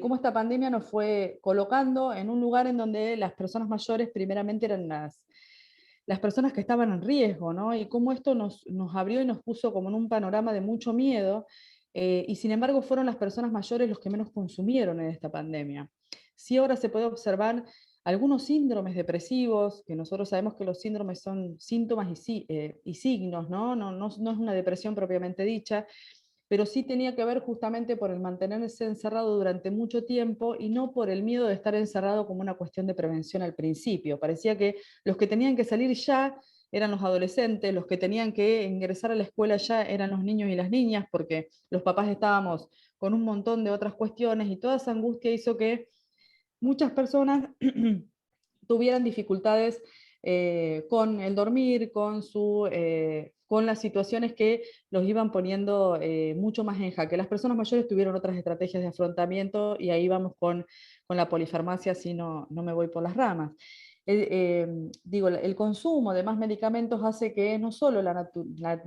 Speaker 11: cómo esta pandemia nos fue colocando en un lugar en donde las personas mayores primeramente eran las personas que estaban en riesgo, ¿no? Y cómo esto nos abrió y nos puso como en un panorama de mucho miedo, y sin embargo fueron las personas mayores los que menos consumieron en esta pandemia. Sí, ahora se puede observar algunos síndromes depresivos, que nosotros sabemos que los síndromes son síntomas y signos, ¿no? No es una depresión propiamente dicha, pero sí tenía que ver justamente por el mantenerse encerrado durante mucho tiempo y no por el miedo de estar encerrado como una cuestión de prevención al principio. Parecía que los que tenían que salir ya eran los adolescentes, los que tenían que ingresar a la escuela ya eran los niños y las niñas, porque los papás estábamos con un montón de otras cuestiones, y toda esa angustia hizo que muchas personas tuvieran dificultades con el dormir, con las situaciones que los iban poniendo mucho más en jaque. Las personas mayores tuvieron otras estrategias de afrontamiento, y ahí vamos con la polifarmacia, si no me voy por las ramas. Digo, el consumo de más medicamentos hace que no solo la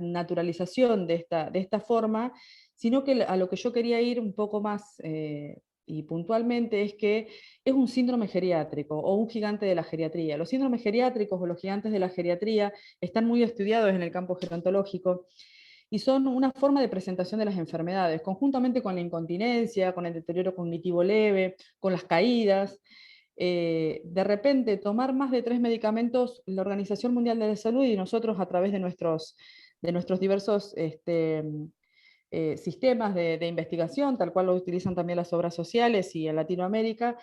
Speaker 11: naturalización de esta forma, sino que a lo que yo quería ir un poco más y puntualmente es que es un síndrome geriátrico o un gigante de la geriatría. Los síndromes geriátricos o los gigantes de la geriatría están muy estudiados en el campo gerontológico y son una forma de presentación de las enfermedades, conjuntamente con la incontinencia, con el deterioro cognitivo leve, con las caídas. De repente, tomar más de 3 medicamentos, la Organización Mundial de la Salud y nosotros a través de nuestros diversos sistemas de investigación, tal cual lo utilizan también las obras sociales y en Latinoamérica,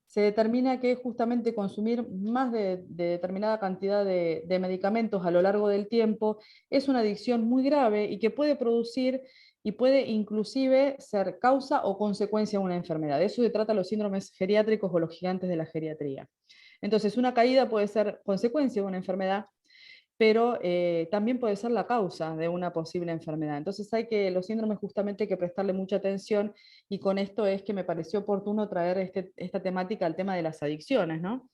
Speaker 11: se determina que justamente consumir más de determinada cantidad de medicamentos a lo largo del tiempo es una adicción muy grave y que puede producir y puede inclusive ser causa o consecuencia de una enfermedad. De eso se trata los síndromes geriátricos o los gigantes de la geriatría. Entonces, una caída puede ser consecuencia de una enfermedad, pero también puede ser la causa de una posible enfermedad. Entonces los síndromes justamente hay que prestarle mucha atención, y con esto es que me pareció oportuno traer esta temática al tema de las adicciones, ¿no?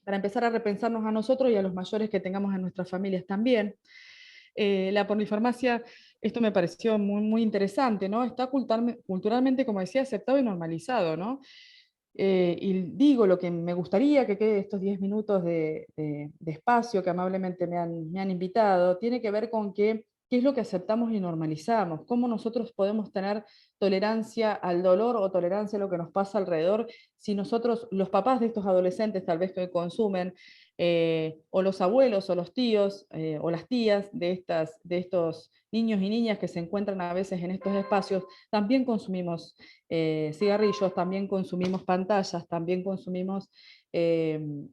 Speaker 11: Para empezar a repensarnos a nosotros y a los mayores que tengamos en nuestras familias también. La polifarmacia, esto me pareció muy, muy interesante, ¿no? Está culturalmente, como decía, aceptado y normalizado, ¿no? Y digo lo que me gustaría que quede estos 10 minutos de espacio que amablemente me han invitado, tiene que ver con qué es lo que aceptamos y normalizamos, cómo nosotros podemos tener tolerancia al dolor o tolerancia a lo que nos pasa alrededor, si nosotros, los papás de estos adolescentes tal vez que consumen, o los abuelos o los tíos o las tías de estos niños y niñas que se encuentran a veces en estos espacios, también consumimos cigarrillos, también consumimos pantallas, también consumimos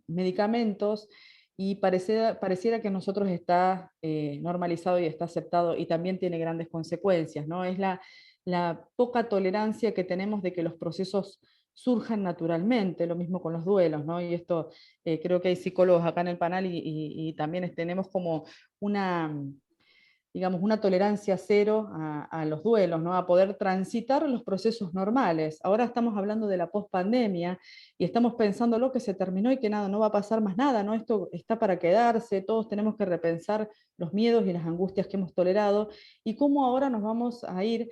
Speaker 11: medicamentos, y pareciera que a nosotros está normalizado y está aceptado, y también tiene grandes consecuencias, ¿no? Es la poca tolerancia que tenemos de que los procesos surjan naturalmente, lo mismo con los duelos, ¿no? Y esto creo que hay psicólogos acá en el panel y también tenemos como digamos, una tolerancia cero a los duelos, ¿no? A poder transitar los procesos normales. Ahora estamos hablando de la pospandemia y estamos pensando lo que se terminó y que nada, no va a pasar más nada, ¿no? Esto está para quedarse, todos tenemos que repensar los miedos y las angustias que hemos tolerado y cómo ahora nos vamos a ir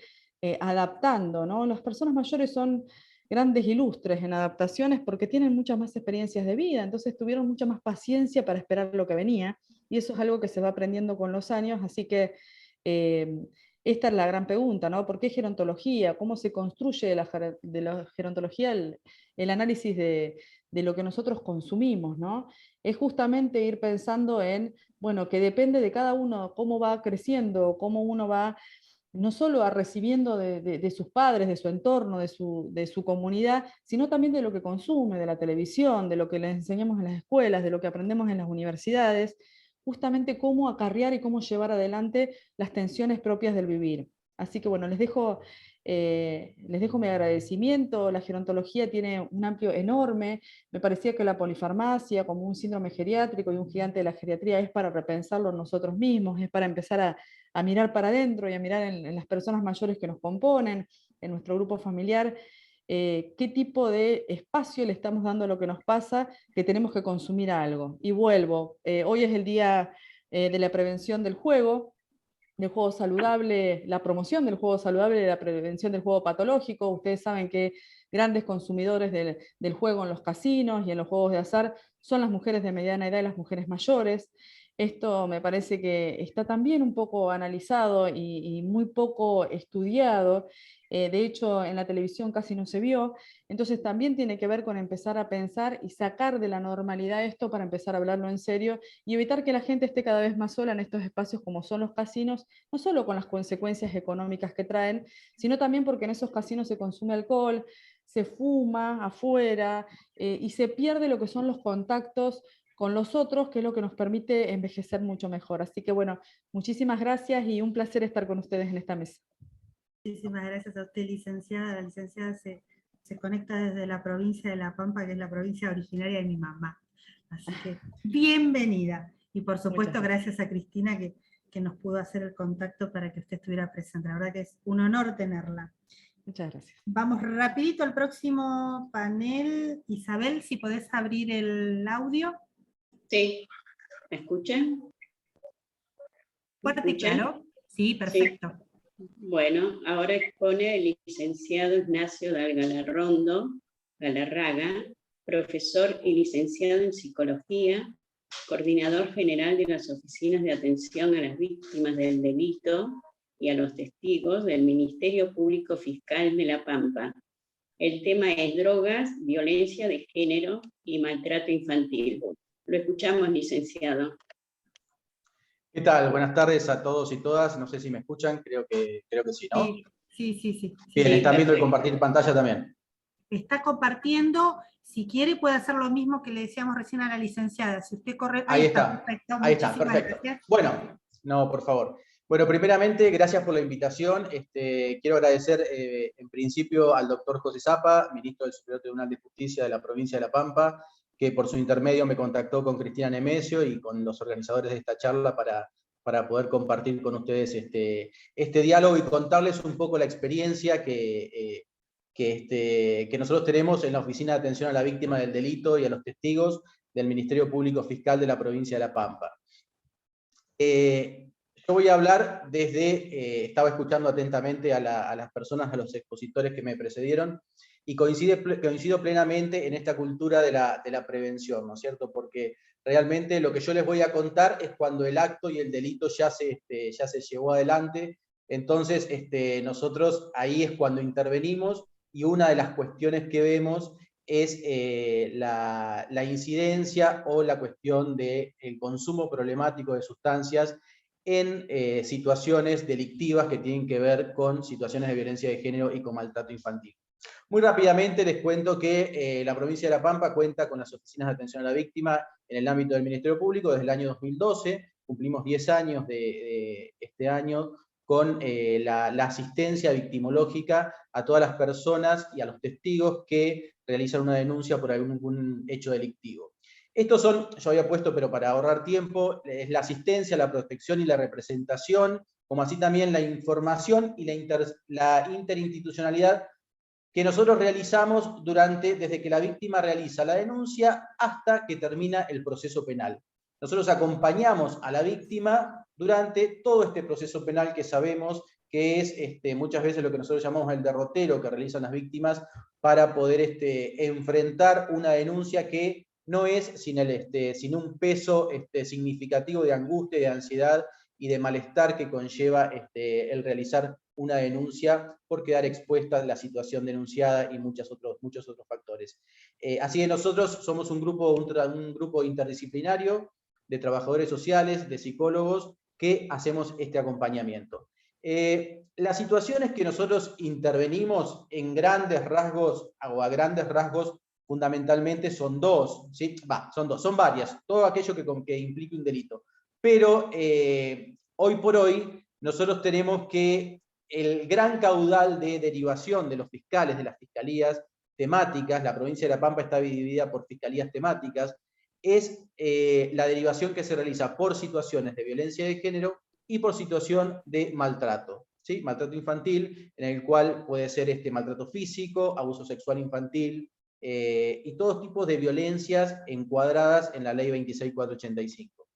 Speaker 11: adaptando, ¿no? Las personas mayores son grandes ilustres en adaptaciones porque tienen muchas más experiencias de vida, entonces tuvieron mucha más paciencia para esperar lo que venía, y eso es algo que se va aprendiendo con los años, así que esta es la gran pregunta, ¿no? ¿Por qué gerontología? ¿Cómo se construye de la gerontología el análisis de lo que nosotros consumimos, ¿no? Es justamente ir pensando en, bueno, que depende de cada uno cómo va creciendo, cómo uno va no solo a recibiendo de sus padres, de su entorno, de su comunidad, sino también de lo que consume, de la televisión, de lo que les enseñamos en las escuelas, de lo que aprendemos en las universidades, justamente cómo acarrear y cómo llevar adelante las tensiones propias del vivir. Así que bueno, les dejo mi agradecimiento. La gerontología tiene un amplio enorme. Me parecía que la polifarmacia, como un síndrome geriátrico y un gigante de la geriatría, es para repensarlo nosotros mismos, es para empezar a mirar para adentro y a mirar en las personas mayores que nos componen, en nuestro grupo familiar, qué tipo de espacio le estamos dando a lo que nos pasa, que tenemos que consumir algo. Y vuelvo, hoy es el día de la prevención del juego. del juego saludable, la promoción del juego saludable y la prevención del juego patológico. Ustedes saben que grandes consumidores del juego en los casinos y en los juegos de azar son las mujeres de mediana edad y las mujeres mayores. Esto me parece que está también un poco analizado y muy poco estudiado. De hecho, en la televisión casi no se vio. Entonces también tiene que ver con empezar a pensar y sacar de la normalidad esto para empezar a hablarlo en serio y evitar que la gente esté cada vez más sola en estos espacios como son los casinos, no solo con las consecuencias económicas que traen, sino también porque en esos casinos se consume alcohol, se fuma afuera y se pierde lo que son los contactos con los otros, que es lo que nos permite envejecer mucho mejor. Así que bueno, muchísimas gracias y un placer estar con ustedes en esta mesa.
Speaker 3: Muchísimas gracias a usted, licenciada. La licenciada se conecta desde la provincia de La Pampa, que es la provincia originaria de mi mamá. Así que bienvenida. Y por supuesto, gracias a Cristina que nos pudo hacer el contacto para que usted estuviera presente. La verdad que es un honor tenerla.
Speaker 11: Muchas gracias.
Speaker 3: Vamos rapidito al próximo panel. Isabel, si podés abrir el audio.
Speaker 12: Sí, ¿me escuchan?
Speaker 3: Fuerte y claro. Sí, perfecto.
Speaker 12: Sí. Bueno, ahora expone el licenciado Ignacio Galarraga, profesor y licenciado en Psicología, coordinador general de las Oficinas de Atención a las Víctimas del Delito y a los Testigos del Ministerio Público Fiscal de La Pampa. El tema es drogas, violencia de género y maltrato infantil. Lo escuchamos, licenciado.
Speaker 6: ¿Qué tal? Buenas tardes a todos y todas. No sé si me escuchan, creo que sí, ¿no?
Speaker 3: Sí.
Speaker 6: Bien, ¿están viendo el compartir pantalla también?
Speaker 3: Está compartiendo. Si quiere puede hacer lo mismo que le decíamos recién a la licenciada. Si usted corre...
Speaker 6: Ahí está,
Speaker 3: perfecto.
Speaker 6: Ahí está, perfecto.
Speaker 3: Gracias.
Speaker 6: Bueno, no, por favor. Bueno, primeramente, gracias por la invitación. Quiero agradecer en principio al doctor José Zapa, ministro del Superior Tribunal de Justicia de la provincia de La Pampa, que por su intermedio me contactó con Cristina Nemesio y con los organizadores de esta charla para poder compartir con ustedes este diálogo y contarles un poco la experiencia que nosotros tenemos en la Oficina de Atención a la Víctima del Delito y a los Testigos del Ministerio Público Fiscal de la provincia de La Pampa. Yo voy a hablar desde, estaba escuchando atentamente a las personas, a los expositores que me precedieron, y coincido plenamente en esta cultura de la prevención, ¿no es cierto? Porque realmente lo que yo les voy a contar es cuando el acto y el delito ya se llevó adelante. Entonces nosotros ahí es cuando intervenimos, y una de las cuestiones que vemos es la incidencia o la cuestión del consumo problemático de sustancias en situaciones delictivas que tienen que ver con situaciones de violencia de género y con maltrato infantil. Muy rápidamente les cuento que la provincia de La Pampa cuenta con las oficinas de atención a la víctima en el ámbito del Ministerio Público desde el año 2012, cumplimos 10 años de este año con la asistencia victimológica a todas las personas y a los testigos que realizan una denuncia por algún hecho delictivo. Estos son, yo había puesto, pero para ahorrar tiempo, es la asistencia, la protección y la representación, como así también la información y la interinstitucionalidad que nosotros realizamos desde que la víctima realiza la denuncia hasta que termina el proceso penal. Nosotros acompañamos a la víctima durante todo este proceso penal que sabemos que es muchas veces lo que nosotros llamamos el derrotero que realizan las víctimas para poder enfrentar una denuncia que no es sin un peso significativo de angustia, de ansiedad y de malestar que conlleva el realizar una denuncia por quedar expuesta a la situación denunciada y muchos otros factores. Así que nosotros somos un grupo interdisciplinario de trabajadores sociales, de psicólogos, que hacemos este acompañamiento. Las situaciones que nosotros intervenimos en grandes rasgos, o a grandes rasgos, fundamentalmente son dos, ¿sí? Son varias, todo aquello que implique un delito. Pero hoy por hoy nosotros tenemos que el gran caudal de derivación de los fiscales, de las fiscalías temáticas, la provincia de La Pampa está dividida por fiscalías temáticas, es la derivación que se realiza por situaciones de violencia de género y por situación de maltrato, ¿sí? Maltrato infantil, en el cual puede ser maltrato físico, abuso sexual infantil, y todos tipos de violencias encuadradas en la ley 26485.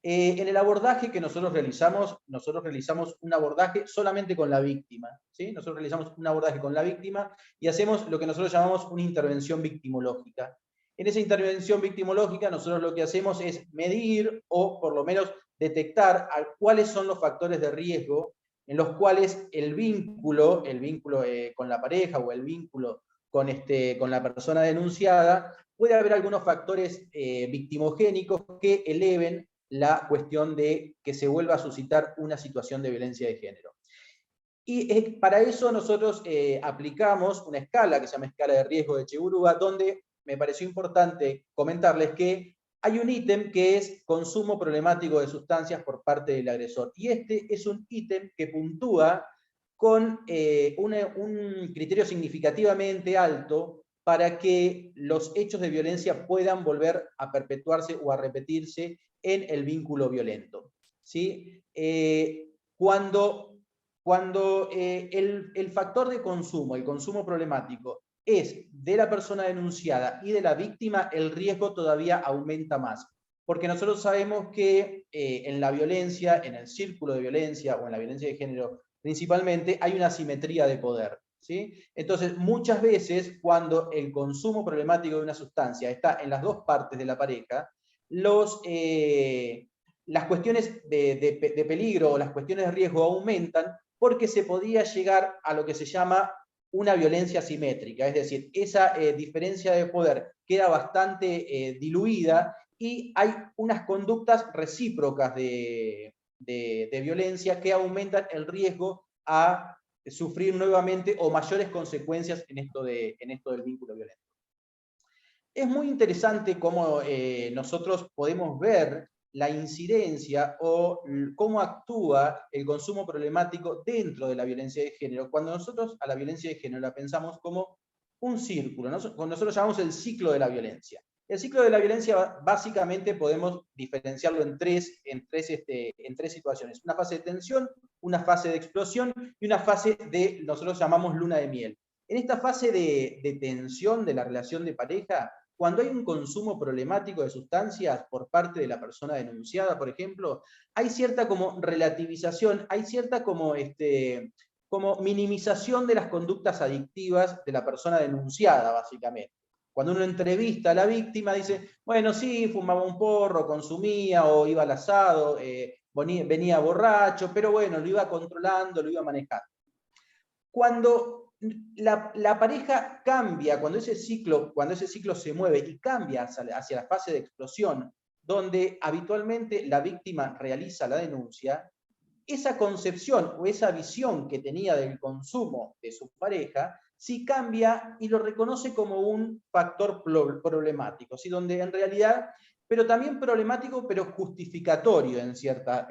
Speaker 6: En el abordaje que nosotros realizamos un abordaje solamente con la víctima, ¿sí? Nosotros realizamos un abordaje con la víctima y hacemos lo que nosotros llamamos una intervención victimológica. En esa intervención victimológica nosotros lo que hacemos es medir o por lo menos detectar cuáles son los factores de riesgo en los cuales el vínculo con la pareja o el vínculo con la persona denunciada, puede haber algunos factores victimogénicos que eleven la cuestión de que se vuelva a suscitar una situación de violencia de género. Y para eso nosotros aplicamos una escala que se llama escala de riesgo de Chegurúa, donde me pareció importante comentarles que hay un ítem que es consumo problemático de sustancias por parte del agresor. Y este es un ítem que puntúa con un criterio significativamente alto para que los hechos de violencia puedan volver a perpetuarse o a repetirse en el vínculo violento, ¿sí? Cuando el factor de consumo, el consumo problemático, es de la persona denunciada y de la víctima, el riesgo todavía aumenta más. Porque nosotros sabemos que en la violencia, en el círculo de violencia o en la violencia de género principalmente, hay una asimetría de poder, ¿sí? Entonces, muchas veces, cuando el consumo problemático de una sustancia está en las dos partes de la pareja, las cuestiones de peligro o las cuestiones de riesgo aumentan porque se podía llegar a lo que se llama una violencia asimétrica, es decir, esa diferencia de poder queda bastante diluida y hay unas conductas recíprocas de violencia que aumentan el riesgo a sufrir nuevamente o mayores consecuencias en esto del vínculo violento. Es muy interesante cómo nosotros podemos ver la incidencia o cómo actúa el consumo problemático dentro de la violencia de género, cuando nosotros a la violencia de género la pensamos como un círculo, ¿no? Nosotros llamamos el ciclo de la violencia. El ciclo de la violencia básicamente podemos diferenciarlo en tres situaciones. Una fase de tensión, una fase de explosión y una fase de, nosotros llamamos luna de miel. En esta fase de tensión de la relación de pareja, cuando hay un consumo problemático de sustancias por parte de la persona denunciada, por ejemplo, hay cierta como relativización, hay cierta como minimización de las conductas adictivas de la persona denunciada, básicamente. Cuando uno entrevista a la víctima, dice, bueno, sí, fumaba un porro, consumía, o iba al asado, venía borracho, pero bueno, lo iba controlando, lo iba manejando. Cuando la pareja cambia, cuando ese ciclo se mueve y cambia hacia la fase de explosión, donde habitualmente la víctima realiza la denuncia, esa concepción o esa visión que tenía del consumo de su pareja, sí cambia y lo reconoce como un factor problemático, ¿sí? Donde en realidad, pero también problemático, pero justificatorio en cierta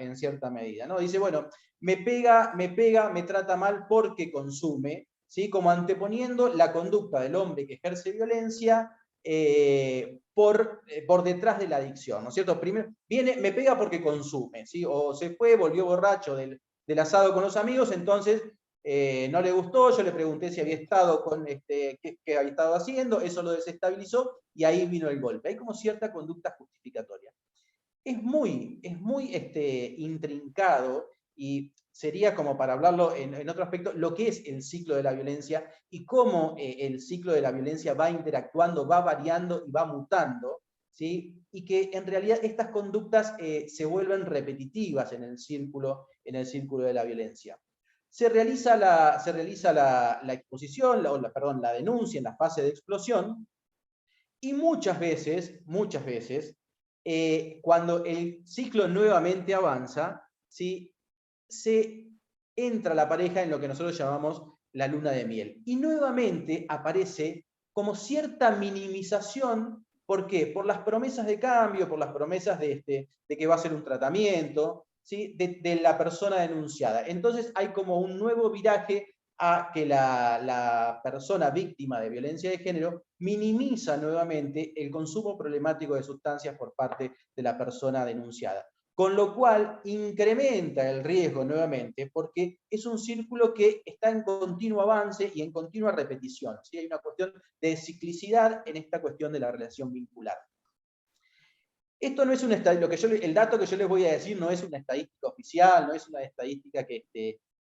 Speaker 6: medida, ¿no? Dice, bueno, me pega, me trata mal porque consume, ¿sí? Como anteponiendo la conducta del hombre que ejerce violencia por detrás de la adicción, ¿no es cierto? Primero, me pega porque consume, ¿sí? O se fue, volvió borracho del asado con los amigos, entonces no le gustó, yo le pregunté si había estado qué había estado haciendo, eso lo desestabilizó y ahí vino el golpe. Hay como cierta conducta justificatoria. Es muy intrincado y sería como para hablarlo en otro aspecto, lo que es el ciclo de la violencia y cómo el ciclo de la violencia va interactuando, va variando y va mutando, ¿sí? Y que en realidad estas conductas se vuelven repetitivas en el círculo de la violencia. Se realiza la exposición, la denuncia en la fase de explosión, y muchas veces, cuando el ciclo nuevamente avanza, ¿sí? Se entra la pareja en lo que nosotros llamamos la luna de miel. Y nuevamente aparece como cierta minimización. ¿Por qué? Por las promesas de cambio, por las promesas de que va a ser un tratamiento, ¿sí? de la persona denunciada. Entonces hay como un nuevo viraje a que la persona víctima de violencia de género minimiza nuevamente el consumo problemático de sustancias por parte de la persona denunciada. Con lo cual incrementa el riesgo nuevamente, porque es un círculo que está en continuo avance y en continua repetición, ¿sí? Hay una cuestión de ciclicidad en esta cuestión de la relación vincular. Esto no es una estadística, el dato que yo les voy a decir no es una estadística oficial, no es una estadística que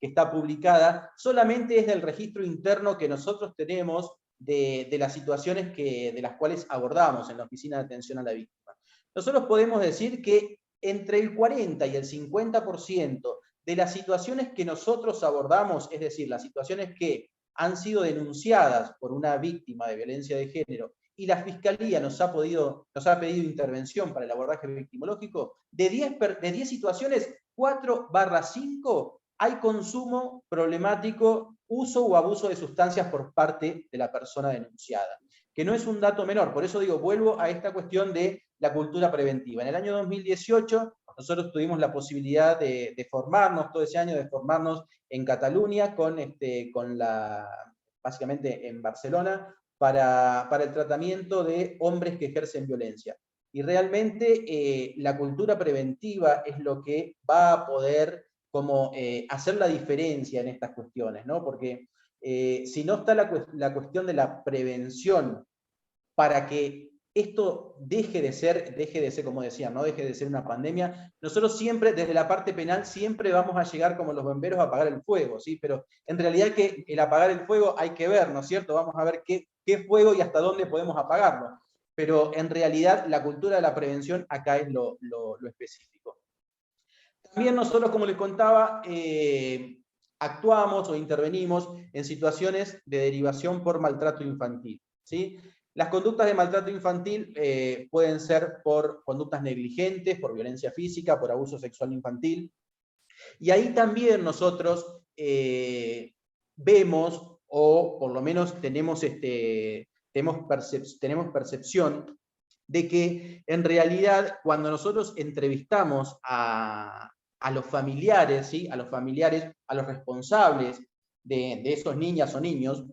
Speaker 6: está publicada, solamente es del registro interno que nosotros tenemos de las situaciones de las cuales abordamos en la Oficina de Atención a la Víctima. Nosotros podemos decir que entre el 40 y el 50% de las situaciones que nosotros abordamos, es decir, las situaciones que han sido denunciadas por una víctima de violencia de género y la Fiscalía nos ha pedido intervención para el abordaje victimológico, de 10 situaciones, 4/5 hay consumo problemático, uso o abuso de sustancias por parte de la persona denunciada, que no es un dato menor. Por eso digo, vuelvo a esta cuestión de la cultura preventiva. En el año 2018 nosotros tuvimos la posibilidad de formarnos, todo ese año de formarnos en Cataluña, básicamente en Barcelona, para el tratamiento de hombres que ejercen violencia. Y realmente la cultura preventiva es lo que va a poder hacer la diferencia en estas cuestiones, ¿no? Porque si no está la cuestión de la prevención para que esto deje de ser, como decía, no deje de ser una pandemia, nosotros siempre, desde la parte penal, siempre vamos a llegar como los bomberos a apagar el fuego, ¿sí? Pero en realidad que el apagar el fuego hay que ver, ¿no es cierto? Vamos a ver qué fuego y hasta dónde podemos apagarlo. Pero en realidad la cultura de la prevención acá es lo específico. También nosotros, como les contaba, actuamos o intervenimos en situaciones de derivación por maltrato infantil, ¿sí? Las conductas de maltrato infantil pueden ser por conductas negligentes, por violencia física, por abuso sexual infantil. Y ahí también nosotros vemos, o por lo menos tenemos percepción de que en realidad cuando nosotros entrevistamos a los familiares, ¿sí? a los responsables de esas niñas o niños,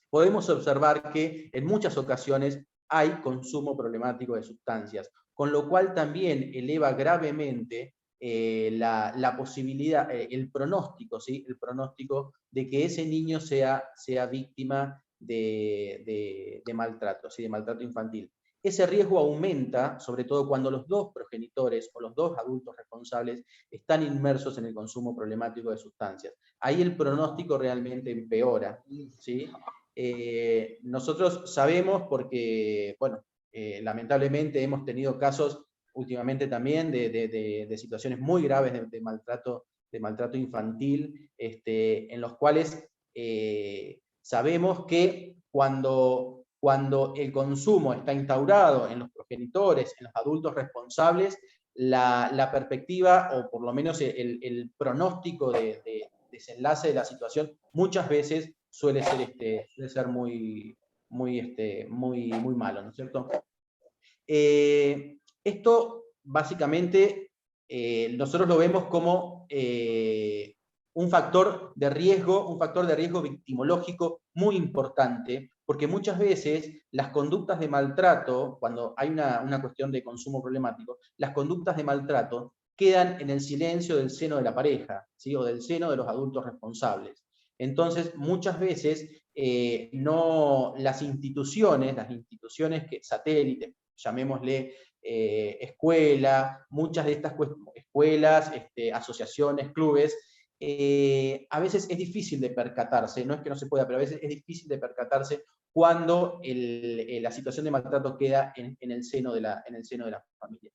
Speaker 6: podemos observar que en muchas ocasiones hay consumo problemático de sustancias, con lo cual también eleva gravemente la posibilidad, el pronóstico, ¿sí? El pronóstico de que ese niño sea víctima de maltrato, ¿sí? De maltrato infantil. Ese riesgo aumenta, sobre todo cuando los dos progenitores o los dos adultos responsables están inmersos en el consumo problemático de sustancias. Ahí el pronóstico realmente empeora, ¿sí? Nosotros sabemos porque, bueno, lamentablemente hemos tenido casos últimamente también de situaciones muy graves de maltrato infantil, en los cuales sabemos que cuando el consumo está instaurado en los progenitores, en los adultos responsables, la perspectiva, o por lo menos el pronóstico de desenlace de la situación, muchas veces suele ser muy malo, ¿no es cierto? Esto básicamente nosotros lo vemos como un factor de riesgo victimológico muy importante, porque muchas veces las conductas de maltrato, cuando hay una cuestión de consumo problemático, las conductas de maltrato quedan en el silencio del seno de la pareja, ¿sí? O del seno de los adultos responsables. Entonces, muchas veces las instituciones satélites, llamémosle escuela, muchas de estas escuelas, asociaciones, clubes, a veces es difícil de percatarse, no es que no se pueda, pero a veces es difícil de percatarse cuando la situación de maltrato queda en el seno de la familia.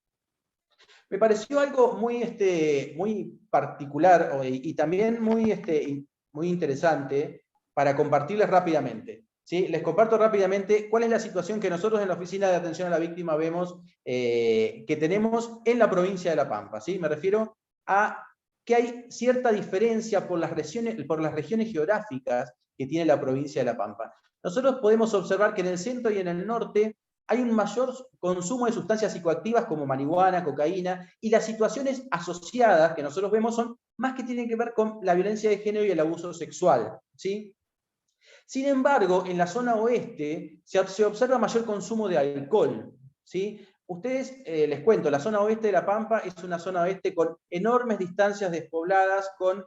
Speaker 6: Me pareció algo muy particular y también muy interesante para compartirles rápidamente. ¿Sí? Les comparto rápidamente cuál es la situación que nosotros en la Oficina de Atención a la Víctima vemos que tenemos en la provincia de La Pampa. ¿Sí? Me refiero a que hay cierta diferencia por las regiones geográficas que tiene la provincia de La Pampa. Nosotros podemos observar que en el centro y en el norte hay un mayor consumo de sustancias psicoactivas como marihuana, cocaína, y las situaciones asociadas que nosotros vemos son más que tienen que ver con la violencia de género y el abuso sexual, ¿sí? Sin embargo, en la zona oeste se observa mayor consumo de alcohol, ¿sí? Ustedes, les cuento, la zona oeste de La Pampa es una zona oeste con enormes distancias despobladas, con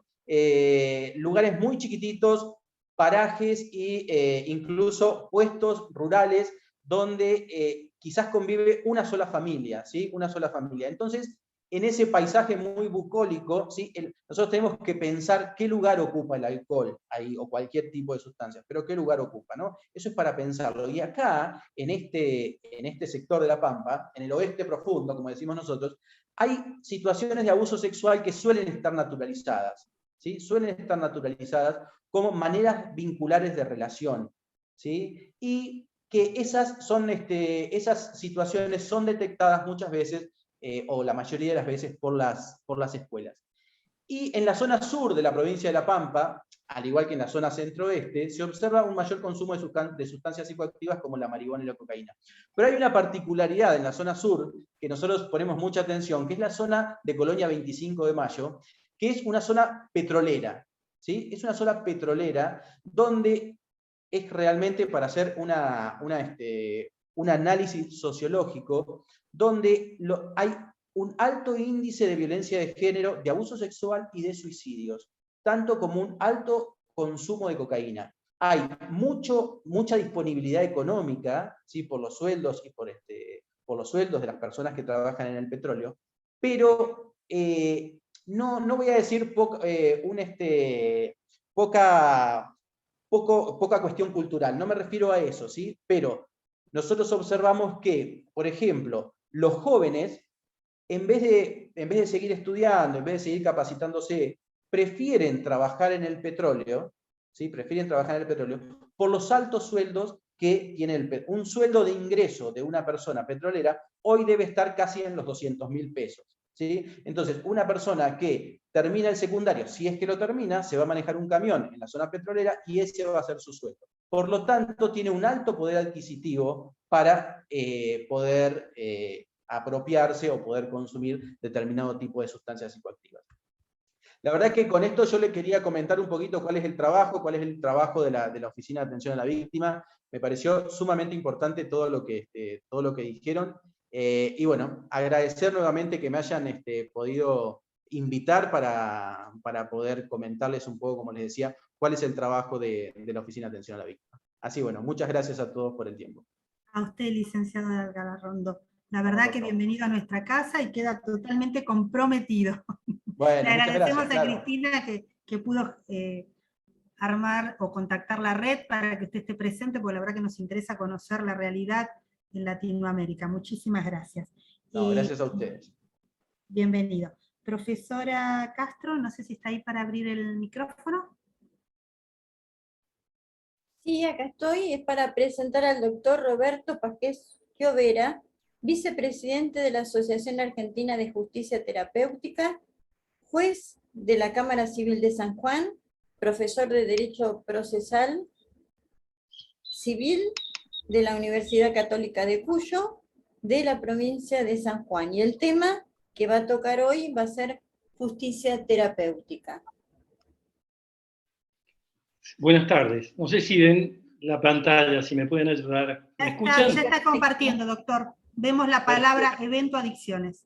Speaker 6: lugares muy chiquititos, parajes e incluso puestos rurales, donde quizás convive una sola familia, ¿sí? Una sola familia. Entonces, en ese paisaje muy bucólico, ¿sí? Nosotros tenemos que pensar qué lugar ocupa el alcohol ahí, o cualquier tipo de sustancias, pero qué lugar ocupa, ¿no? Eso es para pensarlo. Y acá, en este sector de La Pampa, en el oeste profundo, como decimos nosotros, hay situaciones de abuso sexual que suelen estar naturalizadas, ¿sí? Suelen estar naturalizadas como maneras vinculares de relación, ¿sí? Y que esas situaciones son detectadas muchas veces, o la mayoría de las veces, por las escuelas. Y en la zona sur de la provincia de La Pampa, al igual que en la zona centro-oeste, se observa un mayor consumo de sustancias psicoactivas como la marihuana y la cocaína. Pero hay una particularidad en la zona sur que nosotros ponemos mucha atención, que es la zona de Colonia 25 de Mayo, que es una zona petrolera, ¿sí? Es una zona petrolera donde es realmente para hacer un análisis sociológico, donde hay un alto índice de violencia de género, de abuso sexual y de suicidios, tanto como un alto consumo de cocaína. Hay mucha disponibilidad económica, ¿sí? Por los sueldos y por los sueldos de las personas que trabajan en el petróleo, pero no voy a decir poca cuestión cultural, no me refiero a eso, ¿sí? Pero nosotros observamos que, por ejemplo, los jóvenes, en vez de seguir estudiando, en vez de seguir capacitándose, prefieren trabajar en el petróleo, ¿sí? Prefieren trabajar en el petróleo por los altos sueldos que tiene el petróleo. Un sueldo de ingreso de una persona petrolera hoy debe estar casi en los 200.000 pesos. ¿Sí? Entonces, una persona que termina el secundario, si es que lo termina, se va a manejar un camión en la zona petrolera y ese va a ser su sueldo. Por lo tanto, tiene un alto poder adquisitivo para poder apropiarse o poder consumir determinado tipo de sustancias psicoactivas. La verdad es que con esto yo le quería comentar un poquito cuál es el trabajo de la Oficina de Atención a la Víctima. Me pareció sumamente importante todo lo que dijeron. Y bueno, agradecer nuevamente que me hayan podido invitar para poder comentarles un poco, como les decía, cuál es el trabajo de la Oficina de Atención a la Víctima. Así bueno, muchas gracias a todos por el tiempo.
Speaker 3: A usted, licenciado Galarrondo. La verdad que bienvenido a nuestra casa y queda totalmente comprometido.
Speaker 6: Bueno,
Speaker 3: le agradecemos
Speaker 6: gracias,
Speaker 3: a Cristina que pudo armar o contactar la red para que usted esté presente, porque la verdad que nos interesa conocer la realidad en Latinoamérica. Muchísimas gracias.
Speaker 6: No, gracias a ustedes.
Speaker 3: Bienvenido. Profesora Castro, no sé si está ahí para abrir el micrófono.
Speaker 1: Sí, acá estoy. Es para presentar al doctor Roberto Pajés Giovera, vicepresidente de la Asociación Argentina de Justicia Terapéutica, juez de la Cámara Civil de San Juan, profesor de Derecho Procesal Civil de la Universidad Católica de Cuyo, de la provincia de San Juan. Y el tema que va a tocar hoy va a ser justicia terapéutica.
Speaker 13: Buenas tardes. No sé si ven la pantalla, si me pueden ayudar. ¿Me escuchan?
Speaker 3: Ya está compartiendo, doctor. Vemos la palabra evento adicciones.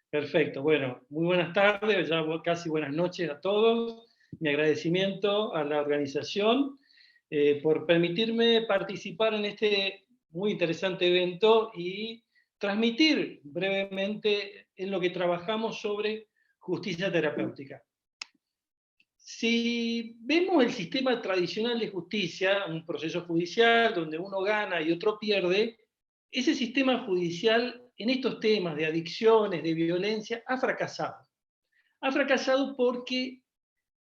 Speaker 13: Perfecto. Bueno, muy buenas tardes, ya casi buenas noches a todos. Mi agradecimiento a la organización por permitirme participar en este muy interesante evento y transmitir brevemente en lo que trabajamos sobre justicia terapéutica. Si vemos el sistema tradicional de justicia, un proceso judicial donde uno gana y otro pierde, ese sistema judicial en estos temas de adicciones, de violencia, ha fracasado. Ha fracasado porque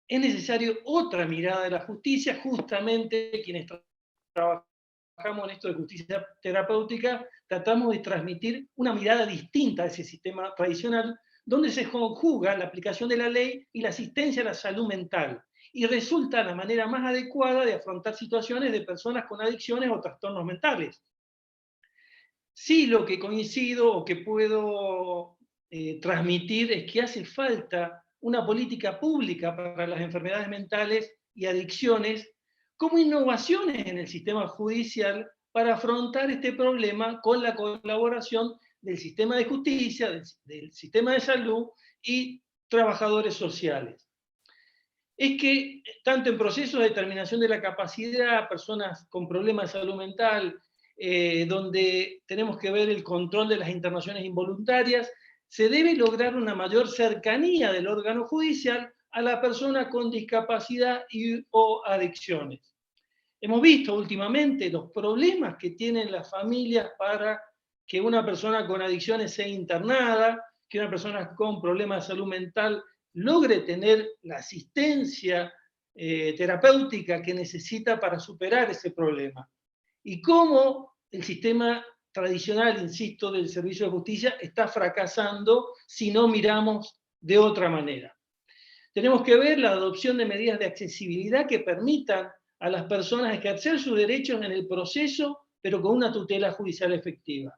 Speaker 13: es necesario otra mirada de la justicia, justamente quienes trabajamos en esto de justicia terapéutica, tratamos de transmitir una mirada distinta a ese sistema tradicional, donde se conjuga la aplicación de la ley y la asistencia a la salud mental, y resulta la manera más adecuada de afrontar situaciones de personas con adicciones o trastornos mentales. Sí, lo que coincido o que puedo transmitir es que hace falta una política pública para las enfermedades mentales y adicciones como innovaciones en el sistema judicial para afrontar este problema con la colaboración del sistema de justicia, del sistema de salud y trabajadores sociales. Es que tanto en procesos de determinación de la capacidad, personas con problemas de salud mental, donde tenemos que ver el control de las internaciones involuntarias, se debe lograr una mayor cercanía del órgano judicial a la persona con discapacidad o adicciones. Hemos visto últimamente los problemas que tienen las familias para que una persona con adicciones sea internada, que una persona con problemas de salud mental logre tener la asistencia terapéutica que necesita para superar ese problema. Y cómo el sistema tradicional, insisto, del servicio de justicia está fracasando si no miramos de otra manera. Tenemos que ver la adopción de medidas de accesibilidad que permitan a las personas ejercer sus derechos en el proceso, pero con una tutela judicial efectiva.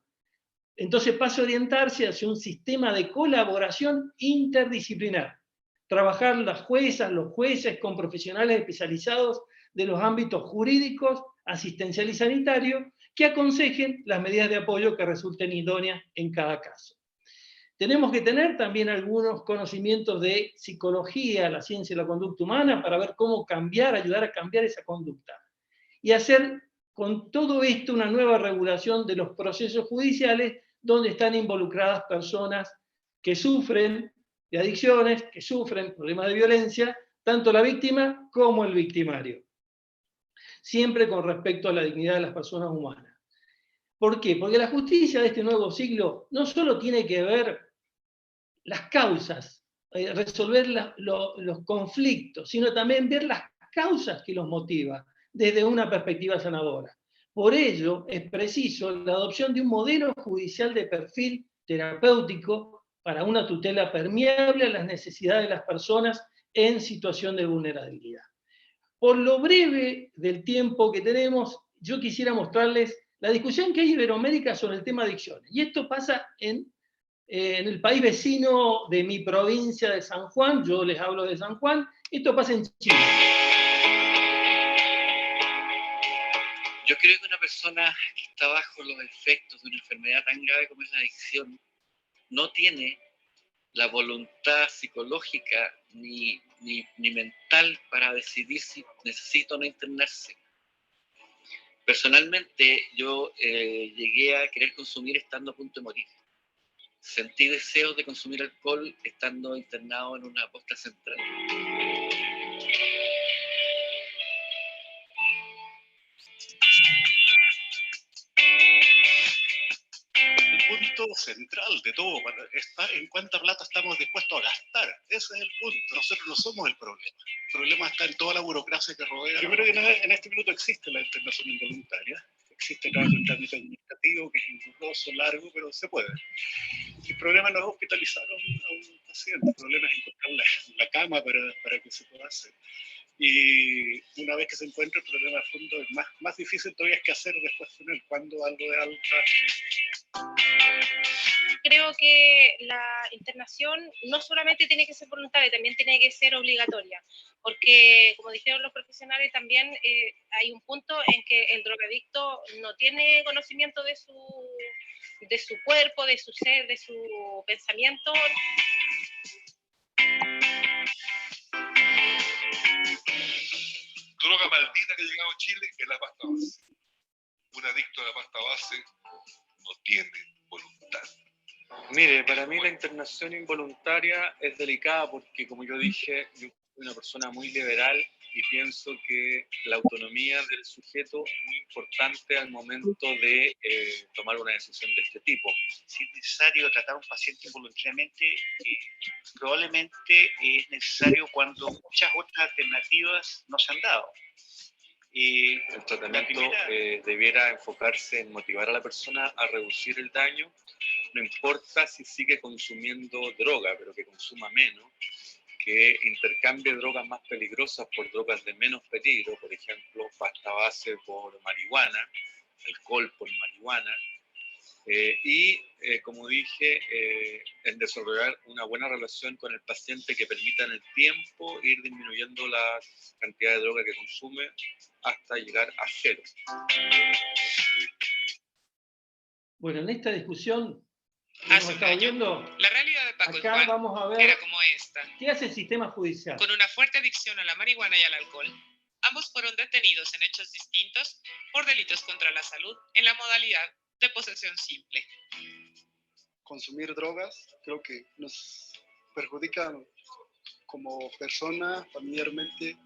Speaker 13: Entonces pasa a orientarse hacia un sistema de colaboración interdisciplinar. Trabajar las juezas, los jueces con profesionales especializados de los ámbitos jurídicos, asistencial y sanitario, que aconsejen las medidas de apoyo que resulten idóneas en cada caso. Tenemos que tener también algunos conocimientos de psicología, la ciencia y la conducta humana, para ver cómo cambiar, ayudar a cambiar esa conducta. Y hacer con todo esto una nueva regulación de los procesos judiciales donde están involucradas personas que sufren de adicciones, que sufren problemas de violencia, tanto la víctima como el victimario. Siempre con respecto a la dignidad de las personas humanas. ¿Por qué? Porque la justicia de este nuevo siglo no solo tiene que ver las causas, resolver los conflictos, sino también ver las causas que los motivan desde una perspectiva sanadora. Por ello, es preciso la adopción de un modelo judicial de perfil terapéutico para una tutela permeable a las necesidades de las personas en situación de vulnerabilidad. Por lo breve del tiempo que tenemos, yo quisiera mostrarles la discusión que hay en Iberoamérica sobre el tema de adicciones. Y esto pasa en el país vecino de mi provincia de San Juan, yo les hablo de San Juan, esto pasa en Chile.
Speaker 14: Yo creo que una persona que está bajo los efectos de una enfermedad tan grave como es la adicción no tiene la voluntad psicológica ni mental para decidir si necesita o no internarse. Personalmente, yo llegué a querer consumir estando a punto de morir. Sentí deseos de consumir alcohol estando internado en una posta central.
Speaker 15: El punto central de todo está en cuánta plata estamos dispuestos a gastar. Ese es el punto. Nosotros no somos el problema. El problema está en toda la burocracia que rodea. Yo creo que en este minuto existe la internación involuntaria. Existe a través de un trámite administrativo que es engorroso, largo, pero se puede. El problema no es hospitalizar a un paciente, el problema es encontrar la cama para que se pueda hacer. Y una vez que se encuentra el problema de fondo, es más difícil todavía es qué hacer después con él, cuando algo de alta.
Speaker 16: Creo que la internación no solamente tiene que ser voluntaria, también tiene que ser obligatoria, porque como dijeron los profesionales también hay un punto en que el drogadicto no tiene conocimiento de su cuerpo, de su ser, de su pensamiento.
Speaker 17: Droga maldita que ha llegado a Chile es la pasta base. Un adicto a la pasta base no tiene voluntad.
Speaker 18: Mire, para mí la internación involuntaria es delicada porque, como yo dije, yo soy una persona muy liberal y pienso que la autonomía del sujeto es muy importante al momento de tomar una decisión de este tipo.
Speaker 19: Si es necesario tratar a un paciente involuntariamente, probablemente es necesario cuando muchas otras alternativas no se han dado.
Speaker 18: El tratamiento debiera enfocarse en motivar a la persona a reducir el daño, no importa si sigue consumiendo droga, pero que consuma menos, que intercambie drogas más peligrosas por drogas de menos peligro, por ejemplo, pasta base por marihuana, alcohol por marihuana, como dije, en desarrollar una buena relación con el paciente que permita en el tiempo ir disminuyendo la cantidad de droga que consume hasta llegar a cero.
Speaker 13: Bueno, en esta discusión está viendo,
Speaker 20: la realidad de Paco
Speaker 13: acá vamos a ver
Speaker 20: era como esta.
Speaker 13: ¿Qué hace el sistema judicial?
Speaker 20: Con una fuerte adicción a la marihuana y al alcohol, Ambos fueron detenidos en hechos distintos por delitos contra la salud en la modalidad de posesión simple.
Speaker 21: Consumir drogas creo que nos perjudica como persona, familiarmente,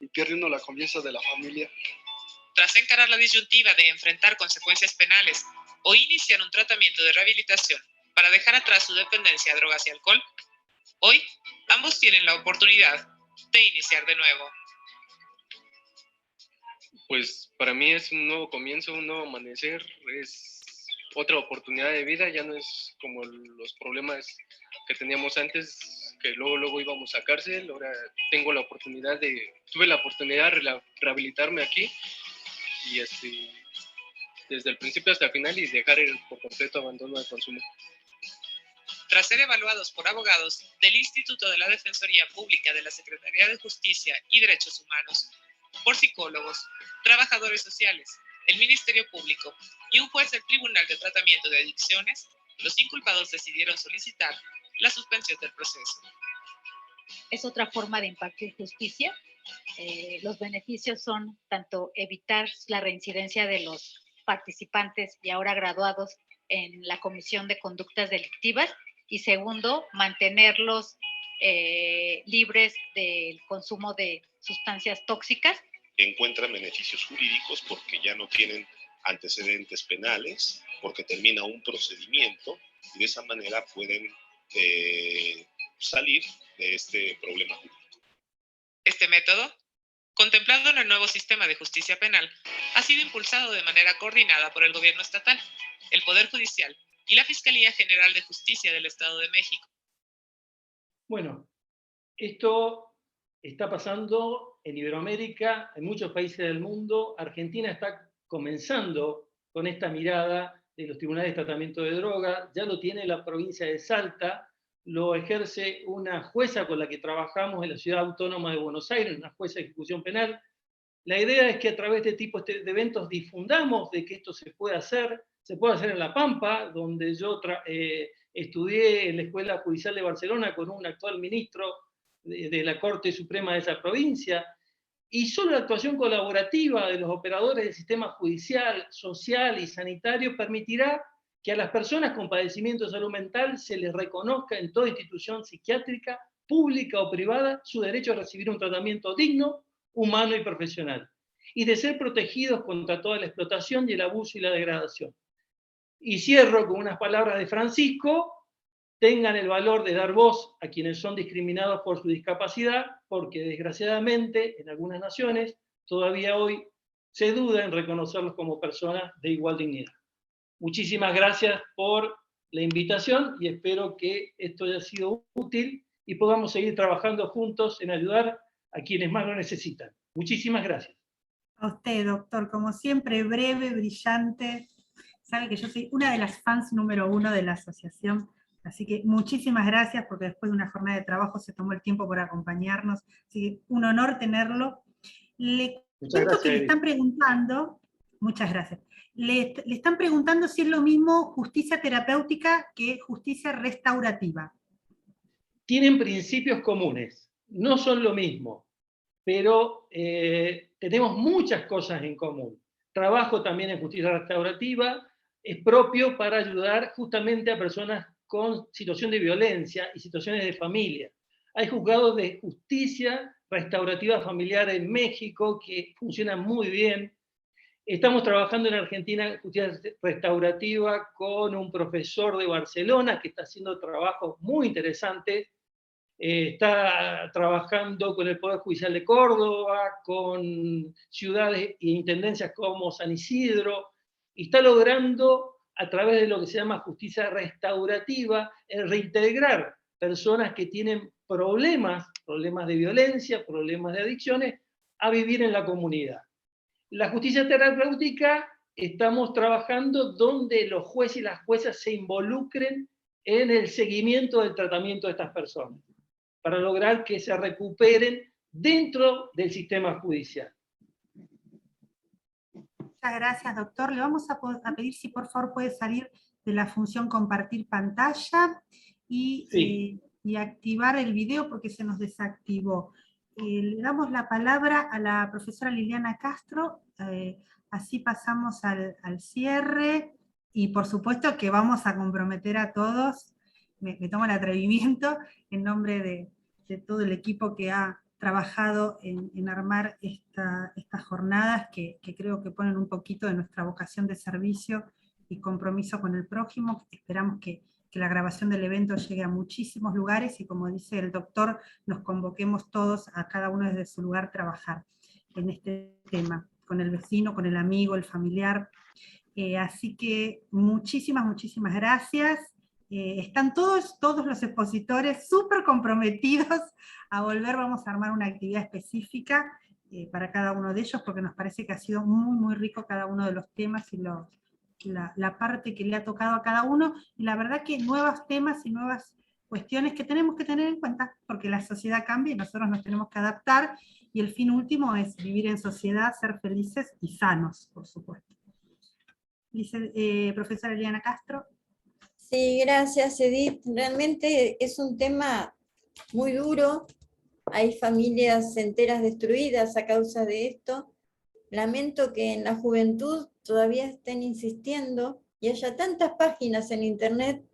Speaker 21: y pierde uno la confianza de la familia.
Speaker 20: Tras encarar la disyuntiva de enfrentar consecuencias penales o iniciar un tratamiento de rehabilitación para dejar atrás su dependencia a drogas y alcohol, hoy ambos tienen la oportunidad de iniciar de nuevo.
Speaker 22: Pues para mí es un nuevo comienzo, un nuevo amanecer, es otra oportunidad de vida, ya no es como los problemas que teníamos antes, que luego íbamos a cárcel. Ahora tuve la oportunidad de rehabilitarme aquí y desde el principio hasta el final y dejar por completo abandono del consumo.
Speaker 20: Tras ser evaluados por abogados del Instituto de la Defensoría Pública de la Secretaría de Justicia y Derechos Humanos, por psicólogos, trabajadores sociales, el Ministerio Público y un juez del Tribunal de Tratamiento de Adicciones, los inculpados decidieron solicitar la suspensión del proceso.
Speaker 23: Es otra forma de impartir justicia. Los beneficios son tanto evitar la reincidencia de los participantes y ahora graduados en la Comisión de Conductas Delictivas, y segundo, mantenerlos libres del consumo de sustancias tóxicas.
Speaker 24: Encuentran beneficios jurídicos porque ya no tienen antecedentes penales, porque termina un procedimiento y de esa manera pueden salir de este problema jurídico.
Speaker 20: Este método, contemplado en el nuevo sistema de justicia penal, ha sido impulsado de manera coordinada por el gobierno estatal, el Poder Judicial y la Fiscalía General de Justicia del Estado de México.
Speaker 13: Bueno, esto está pasando en Iberoamérica, en muchos países del mundo. Argentina está comenzando con esta mirada de los tribunales de tratamiento de drogas, ya lo tiene la provincia de Salta, lo ejerce una jueza con la que trabajamos en la Ciudad Autónoma de Buenos Aires, una jueza de ejecución penal. La idea es que a través de tipo de eventos difundamos de que esto se puede hacer en La Pampa, donde yo estudié en la Escuela Judicial de Barcelona con un actual ministro de la Corte Suprema de esa provincia, y solo la actuación colaborativa de los operadores del sistema judicial, social y sanitario permitirá que a las personas con padecimiento de salud mental se les reconozca en toda institución psiquiátrica, pública o privada, su derecho a recibir un tratamiento digno, humano y profesional, y de ser protegidos contra toda la explotación y el abuso y la degradación. Y cierro con unas palabras de Francisco: tengan el valor de dar voz a quienes son discriminados por su discapacidad, porque desgraciadamente en algunas naciones todavía hoy se duda en reconocerlos como personas de igual dignidad. Muchísimas gracias por la invitación y espero que esto haya sido útil y podamos seguir trabajando juntos en ayudar a quienes más lo necesitan. Muchísimas gracias.
Speaker 3: A usted, doctor, como siempre, breve, brillante. Sabe que yo soy una de las fans número 1 de la asociación. Así que muchísimas gracias, porque después de una jornada de trabajo se tomó el tiempo por acompañarnos. Así que un honor tenerlo. Le cuento que le están preguntando, muchas gracias, le están preguntando si es lo mismo justicia terapéutica que justicia restaurativa.
Speaker 13: Tienen principios comunes, no son lo mismo, pero tenemos muchas cosas en común. Trabajo también en justicia restaurativa, es propio para ayudar justamente a personas con situación de violencia y situaciones de familia. Hay juzgados de justicia restaurativa familiar en México que funcionan muy bien. Estamos trabajando en Argentina justicia restaurativa con un profesor de Barcelona que está haciendo trabajos muy interesantes. Está trabajando con el Poder Judicial de Córdoba, con ciudades e intendencias como San Isidro, y está logrando, a través de lo que se llama justicia restaurativa, el reintegrar personas que tienen problemas de violencia, problemas de adicciones, a vivir en la comunidad. La justicia terapéutica, estamos trabajando donde los jueces y las juezas se involucren en el seguimiento del tratamiento de estas personas, para lograr que se recuperen dentro del sistema judicial.
Speaker 3: Muchas gracias, doctor. Le vamos a pedir si por favor puede salir de la función compartir pantalla y activar el video porque se nos desactivó. le damos la palabra a la profesora Liliana Castro, así pasamos al cierre, y por supuesto que vamos a comprometer a todos, me tomo el atrevimiento, en nombre de todo el equipo que ha trabajado en armar estas jornadas que creo que ponen un poquito de nuestra vocación de servicio y compromiso con el prójimo. Esperamos que la grabación del evento llegue a muchísimos lugares y, como dice el doctor, nos convoquemos todos a cada uno desde su lugar trabajar en este tema, con el vecino, con el amigo, el familiar. Así que muchísimas gracias. Están todos los expositores súper comprometidos a volver. Vamos a armar una actividad específica para cada uno de ellos, porque nos parece que ha sido muy rico cada uno de los temas y la parte que le ha tocado a cada uno, y la verdad que nuevos temas y nuevas cuestiones que tenemos que tener en cuenta, porque la sociedad cambia y nosotros nos tenemos que adaptar, y el fin último es vivir en sociedad, ser felices y sanos, por supuesto. Dice, profesora Liliana Castro.
Speaker 1: Sí, gracias, Edith. Realmente es un tema muy duro. Hay familias enteras destruidas a causa de esto. Lamento que en la juventud todavía estén insistiendo y haya tantas páginas en internet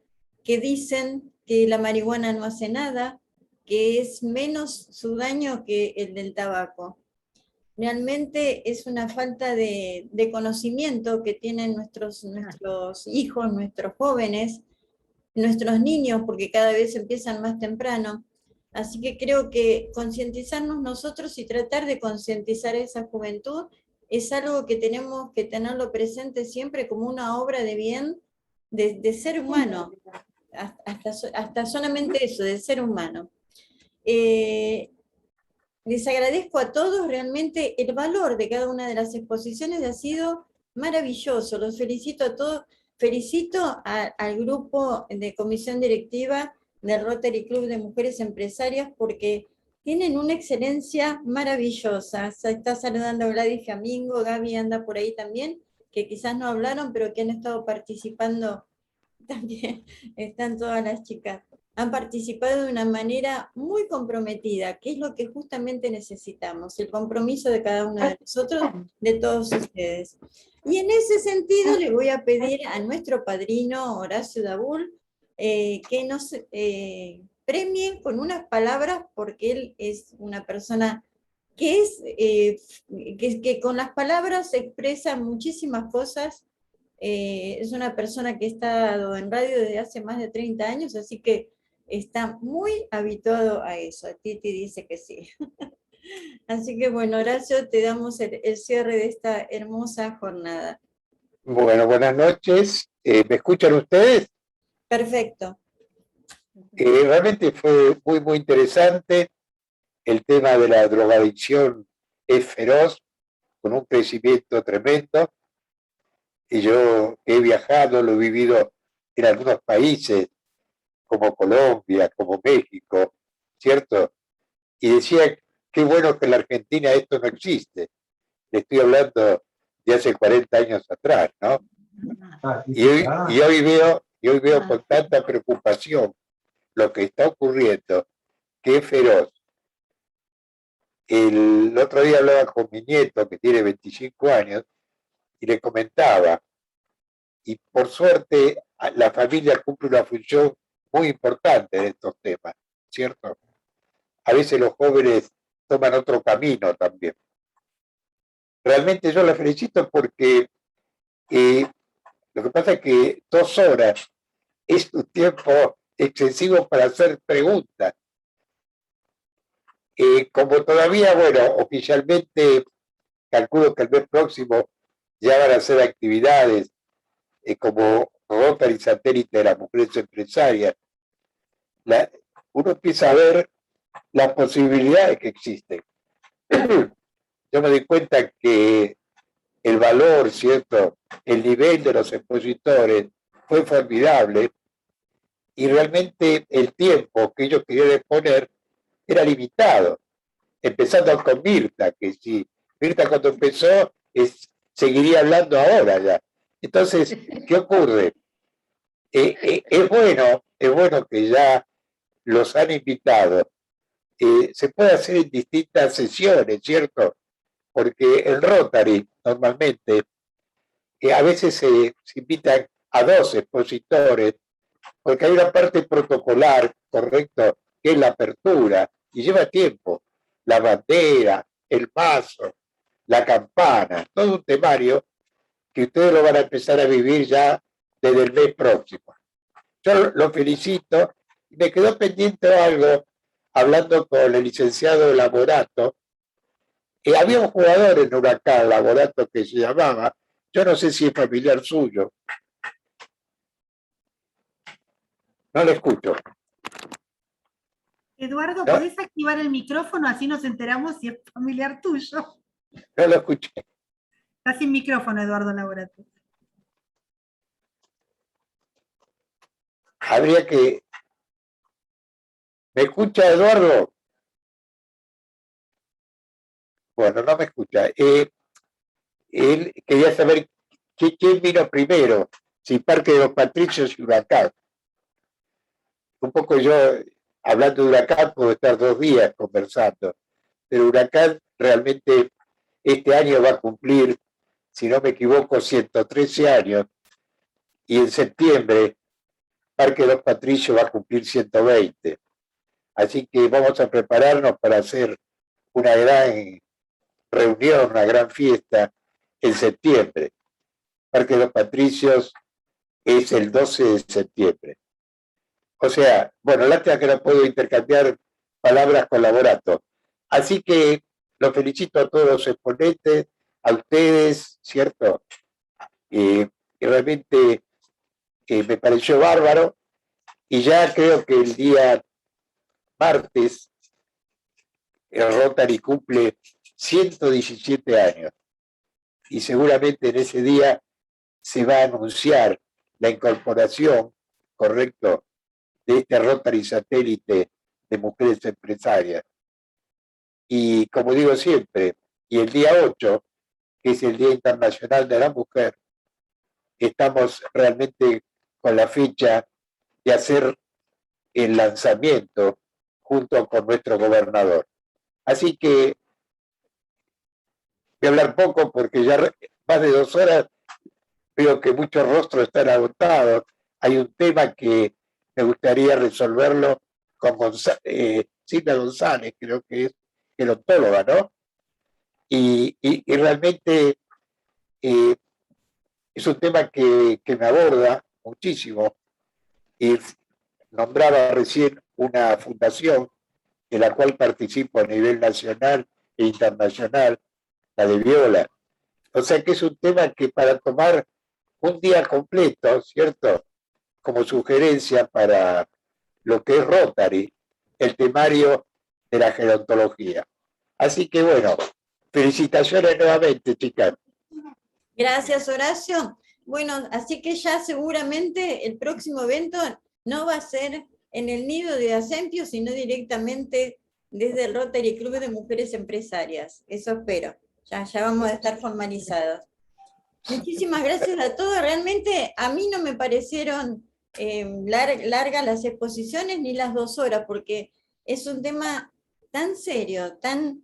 Speaker 1: que dicen que la marihuana no hace nada, que es menos su daño que el del tabaco. Realmente es una falta de conocimiento que tienen nuestros hijos, nuestros jóvenes, nuestros niños, porque cada vez empiezan más temprano. Así que creo que concientizarnos nosotros y tratar de concientizar a esa juventud es algo que tenemos que tenerlo presente siempre como una obra de bien de ser humano, hasta solamente eso, de ser humano. Les agradezco a todos, realmente el valor de cada una de las exposiciones ha sido maravilloso. Los felicito a todos, felicito al grupo de comisión directiva del Rotary Club de Mujeres Empresarias, porque tienen una excelencia maravillosa. Se está saludando Gladys Jamingo, Gaby anda por ahí también, que quizás no hablaron, pero que han estado participando también. Están todas las chicas. Han participado de una manera muy comprometida, que es lo que justamente necesitamos, el compromiso de cada uno de nosotros, de todos ustedes. Y en ese sentido le voy a pedir a nuestro padrino Horacio Dabul que nos premie con unas palabras, porque él es una persona que con las palabras expresa muchísimas cosas. Es una persona que ha estado en radio desde hace más de 30 años, así que está muy habituado a eso. Titi dice que sí. Así que bueno, Horacio, te damos el cierre de esta hermosa jornada.
Speaker 9: Bueno, buenas noches. ¿Me escuchan ustedes?
Speaker 1: Perfecto.
Speaker 9: Realmente fue muy interesante. El tema de la drogadicción es feroz, con un crecimiento tremendo. Y yo he viajado, lo he vivido en algunos países, como Colombia, como México, ¿cierto? Y decía, qué bueno que en la Argentina esto no existe. Le estoy hablando de hace 40 años atrás, ¿no? Y hoy veo con tanta preocupación lo que está ocurriendo, que es feroz. El otro día hablaba con mi nieto, que tiene 25 años, y le comentaba, y por suerte la familia cumple una función muy importante en estos temas, ¿cierto? A veces los jóvenes toman otro camino también. Realmente yo la felicito porque lo que pasa es que 2 horas es un tiempo excesivo para hacer preguntas. Como todavía, bueno, oficialmente calculo que el mes próximo ya van a hacer actividades como Rotary Satélite de las Mujeres Empresarias, uno empieza a ver las posibilidades que existen. Yo me doy cuenta que el valor, ¿cierto?, el nivel de los expositores fue formidable y realmente el tiempo que ellos querían exponer era limitado, empezando con Mirta, que si Mirta cuando empezó seguiría hablando ahora ya. Entonces, ¿qué ocurre? Es bueno que ya los han invitado se puede hacer en distintas sesiones, ¿cierto? Porque el Rotary normalmente, a veces se invitan a 2 expositores, porque hay una parte protocolar, correcto, que es la apertura, y lleva tiempo. La bandera, el mazo, la campana, todo un temario que ustedes lo van a empezar a vivir ya desde el mes próximo. Yo lo felicito, y me quedó pendiente algo, hablando con el licenciado Laborato. Había un jugador en Huracán, Laborato, que se llamaba, yo no sé si es familiar suyo. No lo escucho.
Speaker 3: Eduardo,
Speaker 9: ¿no?
Speaker 3: ¿podés activar el micrófono? Así nos enteramos si es familiar tuyo.
Speaker 9: No lo escuché.
Speaker 3: Está sin micrófono, Eduardo Laborato.
Speaker 9: Habría que... ¿Me escucha, Eduardo? Bueno, no me escucha. Él quería saber quién vino primero, si Parque de los Patricios y Huracán. Un poco yo, hablando de Huracán, puedo estar 2 días conversando, pero Huracán realmente este año va a cumplir, si no me equivoco, 113 años, y en septiembre Parque de los Patricios va a cumplir 120. Así que vamos a prepararnos para hacer una gran reunión, una gran fiesta en septiembre. Parque de los Patricios es el 12 de septiembre. O sea, bueno, lástima que no puedo intercambiar palabras con Laborato. Así que los felicito a todos los exponentes, a ustedes, ¿cierto? Y realmente me pareció bárbaro. Y ya creo que el día martes el Rotary cumple 117 años. Y seguramente en ese día se va a anunciar la incorporación, correcto, de este Rotary satélite de mujeres empresarias. Y como digo siempre, y el día 8, que es el Día Internacional de la Mujer, estamos realmente con la fecha de hacer el lanzamiento junto con nuestro gobernador. Así que voy a hablar poco porque ya más de 2 horas veo que muchos rostros están agotados. Hay un tema que me gustaría resolverlo con Silvia González, creo que es gerontóloga, ¿no? Y realmente es un tema que me aborda muchísimo. Y nombraba recién una fundación en la cual participo a nivel nacional e internacional, la de Viola. O sea que es un tema que para tomar un día completo, ¿cierto? Como sugerencia para lo que es Rotary, el temario de la gerontología. Así que bueno, felicitaciones nuevamente, chicas.
Speaker 1: Gracias, Horacio. Bueno, así que ya seguramente el próximo evento no va a ser en el nido de Asempio, sino directamente desde el Rotary Club de Mujeres Empresarias. Eso espero. Ya vamos a estar formalizados. Muchísimas gracias a todos. Realmente a mí no me parecieron largas las exposiciones ni las 2 horas, porque es un tema tan serio, tan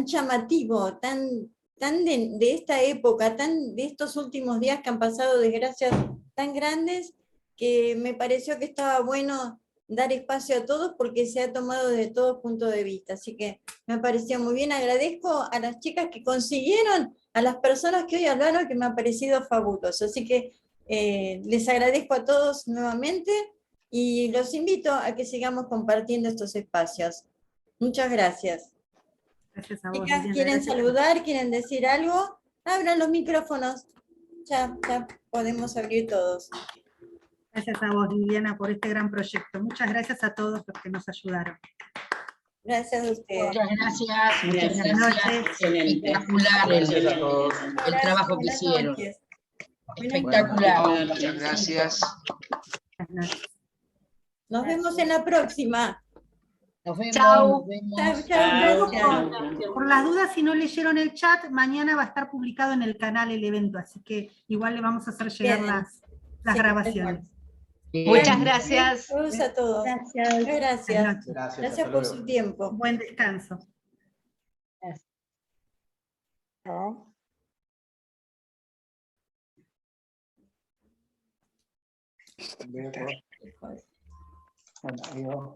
Speaker 1: llamativo, tan de esta época, de estos últimos días que han pasado desgracias tan grandes, que me pareció que estaba bueno dar espacio a todos porque se ha tomado desde todos puntos de vista. Así que me pareció muy bien. Agradezco a las chicas que consiguieron, a las personas que hoy hablaron, que me ha parecido fabuloso. Así que les agradezco a todos nuevamente y los invito a que sigamos compartiendo estos espacios. Muchas gracias.
Speaker 3: Gracias a vos,
Speaker 1: Chicas,
Speaker 3: Liliana,
Speaker 1: ¿quieren
Speaker 3: gracias.
Speaker 1: saludar? ¿Quieren decir algo? Abran los micrófonos. Ya podemos abrir todos.
Speaker 3: Gracias a vos, Liliana, por este gran proyecto. Muchas gracias a todos los que nos ayudaron.
Speaker 1: Gracias a ustedes.
Speaker 2: Muchas gracias. Muchas
Speaker 3: Buenas
Speaker 2: gracias. Espectacular el trabajo que hicieron. Espectacular.
Speaker 4: Muchas gracias.
Speaker 1: Nos vemos en la próxima.
Speaker 2: Nos vemos.
Speaker 3: Chau.
Speaker 1: Chau.
Speaker 3: Por las dudas, si no leyeron el chat, mañana va a estar publicado en el canal el evento, así que igual le vamos a hacer llegar
Speaker 1: Bien.
Speaker 3: las
Speaker 1: Sí,
Speaker 3: grabaciones.
Speaker 4: Muchas gracias.
Speaker 1: Saludos a todos.
Speaker 4: Gracias.
Speaker 1: Gracias.
Speaker 6: Gracias,
Speaker 1: Gracias
Speaker 6: hasta
Speaker 1: por
Speaker 6: luego.
Speaker 1: su tiempo.
Speaker 3: Buen descanso.
Speaker 5: Bueno, ahí va.